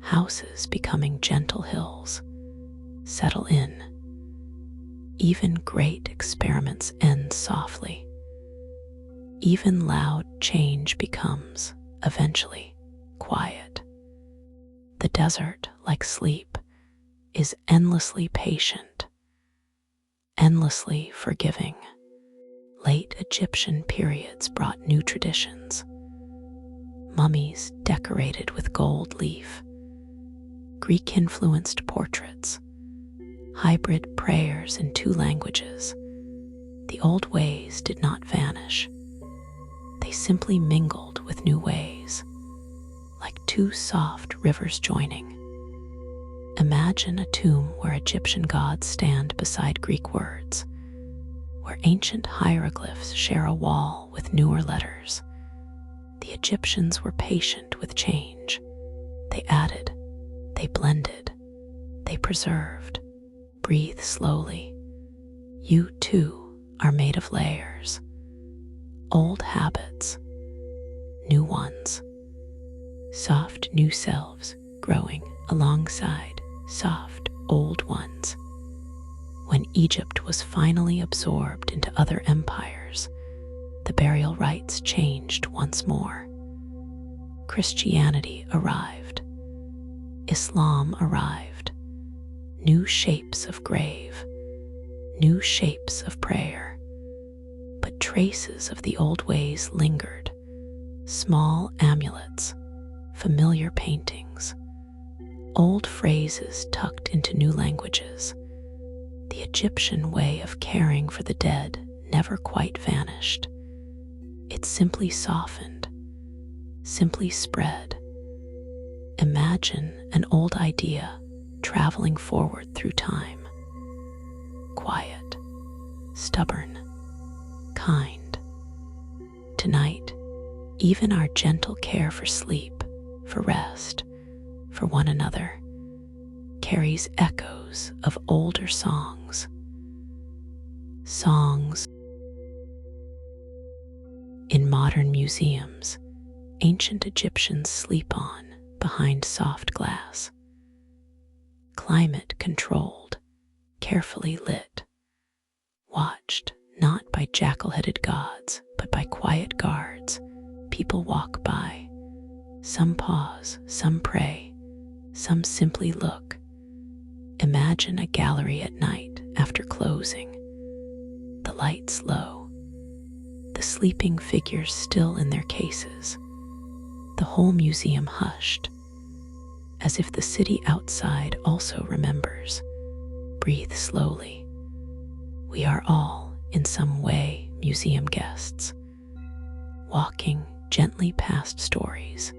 Houses becoming gentle hills. Settle in. Even great experiments end softly. Even loud change becomes, eventually, quiet. The desert, like sleep, is endlessly patient, endlessly forgiving. Late Egyptian periods brought new traditions. Mummies decorated with gold leaf, Greek-influenced portraits, hybrid prayers in 2 languages. The old ways did not vanish. They simply mingled with new ways, like 2 soft rivers joining. Imagine a tomb where Egyptian gods stand beside Greek words, where ancient hieroglyphs share a wall with newer letters. The Egyptians were patient with change. They added, they blended, they preserved. Breathe slowly. You too are made of layers. Old habits, new ones. Soft new selves growing alongside soft old ones. When Egypt was finally absorbed into other empires, the burial rites changed once more. Christianity arrived. Islam arrived. New shapes of grave, new shapes of prayer. But traces of the old ways lingered. Small amulets, familiar paintings, old phrases tucked into new languages. The Egyptian way of caring for the dead never quite vanished. It simply softened, simply spread. Imagine an old idea traveling forward through time. Quiet, stubborn, kind. Tonight, even our gentle care for sleep, for rest, for one another, carries echoes of older songs. Songs. In modern museums, ancient Egyptians sleep on behind soft glass. Climate controlled, carefully lit, watched not by jackal-headed gods, but by quiet guards. People walk by. Some pause, some pray, some simply look. Imagine a gallery at night after closing. The lights low, the sleeping figures still in their cases, the whole museum hushed, as if the city outside also remembers. Breathe slowly. We are all, in some way, museum guests, walking gently past stories,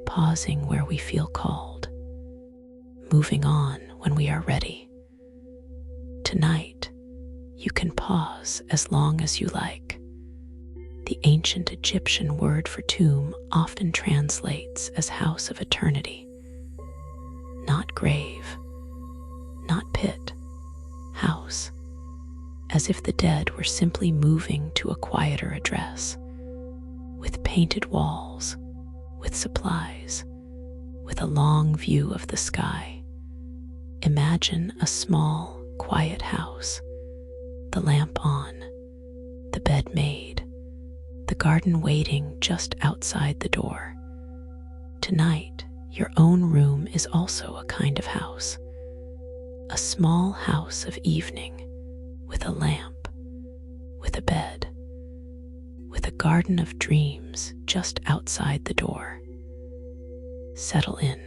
pausing where we feel called, moving on when we are ready. Tonight, you can pause as long as you like. The ancient Egyptian word for tomb often translates as house of eternity. Not grave, not pit, house, as if the dead were simply moving to a quieter address, with painted walls, with supplies, with a long view of the sky. Imagine a small, quiet house, the lamp on, the bed made, the garden waiting just outside the door. Tonight, your own room is also a kind of house, a small house of evening, with a lamp, with a bed, with a garden of dreams just outside the door. Settle in.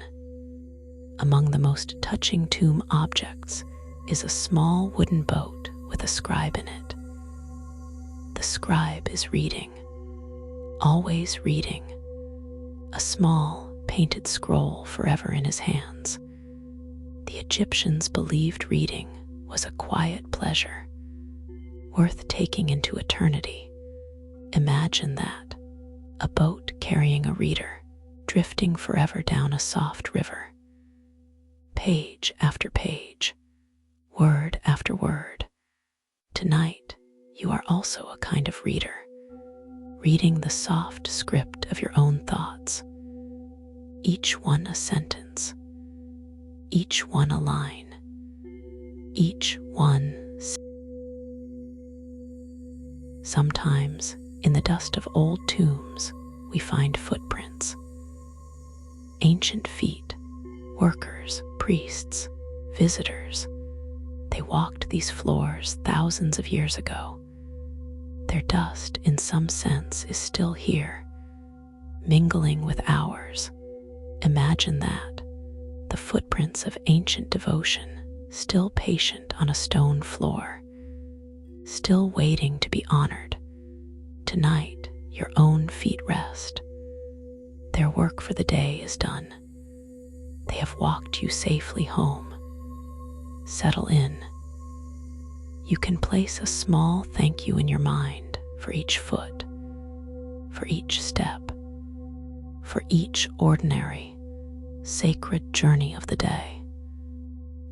Among the most touching tomb objects is a small wooden boat with a scribe in it. The scribe is reading, always reading, a small painted scroll forever in his hands. The Egyptians believed reading was a quiet pleasure, worth taking into eternity. Imagine that, a boat carrying a reader, drifting forever down a soft river. Page after page, word after word. Tonight, you are also a kind of reader, reading the soft script of your own thoughts. Each one a sentence, each one a line, each one. Sometimes, in the dust of old tombs, we find footprints. Ancient feet, workers, priests, visitors. They walked these floors thousands of years ago. Their dust, in some sense, is still here, mingling with ours. Imagine that, the footprints of ancient devotion, still patient on a stone floor, still waiting to be honored. Tonight, your own feet rest. Their work for the day is done. They have walked you safely home. Settle in. You can place a small thank you in your mind for each foot, for each step, for each ordinary, sacred journey of the day.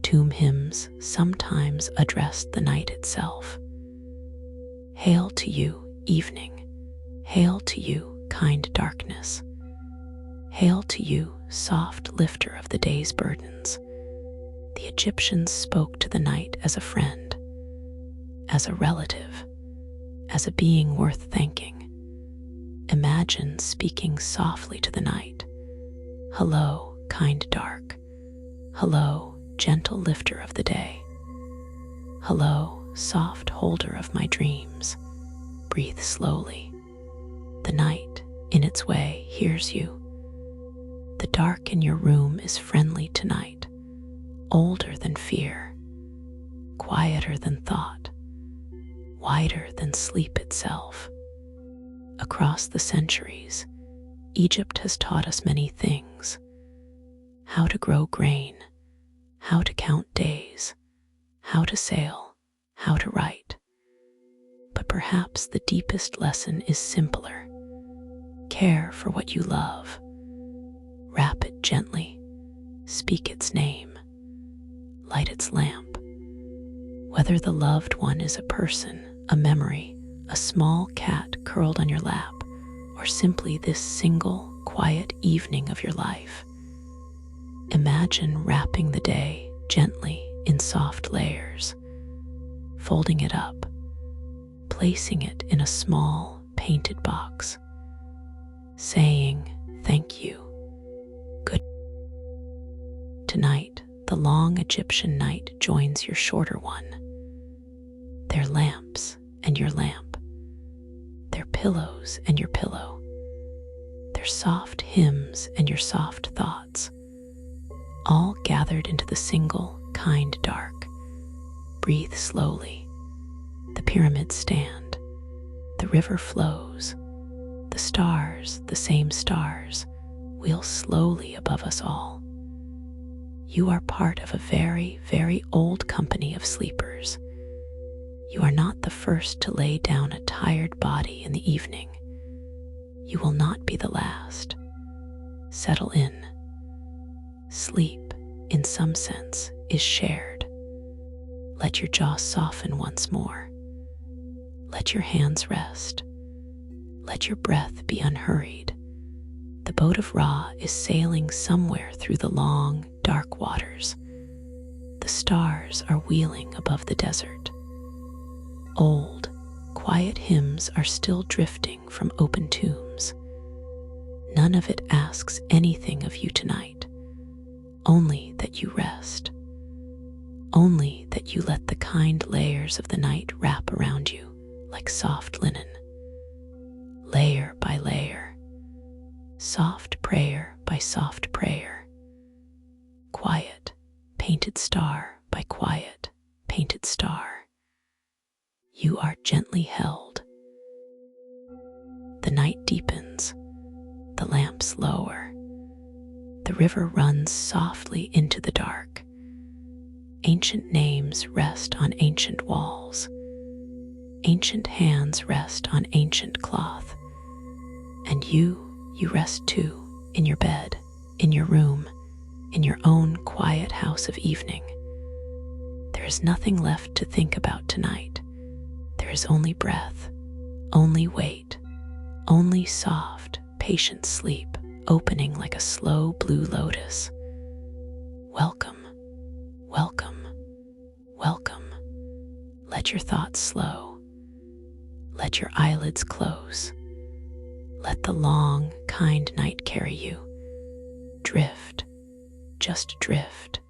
Tomb hymns sometimes address the night itself. Hail to you, evening. Hail to you, kind darkness. Hail to you, soft lifter of the day's burdens. The Egyptians spoke to the night as a friend, as a relative, as a being worth thanking. Imagine Imagine speaking softly to the night. Hello, kind dark. Hello, gentle lifter of the day. Hello, soft holder of my dreams. Breathe slowly. The night, in its way, hears you. The dark in your room is friendly tonight, older than fear, quieter than thought, wider than sleep itself. Across the centuries, Egypt has taught us many things: how to grow grain, how to count days, how to sail, how to write. But perhaps the deepest lesson is simpler. Care for what you love. Wrap it gently. Speak its name. Light its lamp. Whether the loved one is a person, a memory, a small cat curled on your lap, or simply this single, quiet evening of your life, imagine wrapping the day gently in soft layers, folding it up, placing it in a small, painted box, saying thank you. Good. Tonight, the long Egyptian night joins your shorter one. Their lamps and your lamp, their pillows and your pillow, their soft hymns and your soft thoughts, all gathered into the single, kind dark. Breathe slowly. The pyramids stand. The river flows. The stars, the same stars, wheel slowly above us all. You are part of a very, very old company of sleepers. You are not the first to lay down a tired body in the evening. You will not be the last. Settle in. Sleep, in some sense, is shared. Let your jaw soften once more. Let your hands rest. Let your breath be unhurried. The boat of Ra is sailing somewhere through the long, dark waters. The stars are wheeling above the desert. Old, quiet hymns are still drifting from open tombs. None of it asks anything of you tonight, only that you rest, only that you let the kind layers of the night wrap around you like soft linen, layer by layer, soft prayer by soft prayer, quiet, painted star by quiet, painted star. You are gently held. The night deepens, the lamps lower, the river runs softly into the dark. Ancient names rest on ancient walls. Ancient hands rest on ancient cloth. And you rest too, in your bed, in your room, in your own quiet house of evening. There is nothing left to think about tonight. There is only breath, only weight, only soft, patient sleep opening like a slow blue lotus. Welcome, welcome, welcome. Let your thoughts slow. Let your eyelids close. Let the long, kind night carry you. Drift, just drift,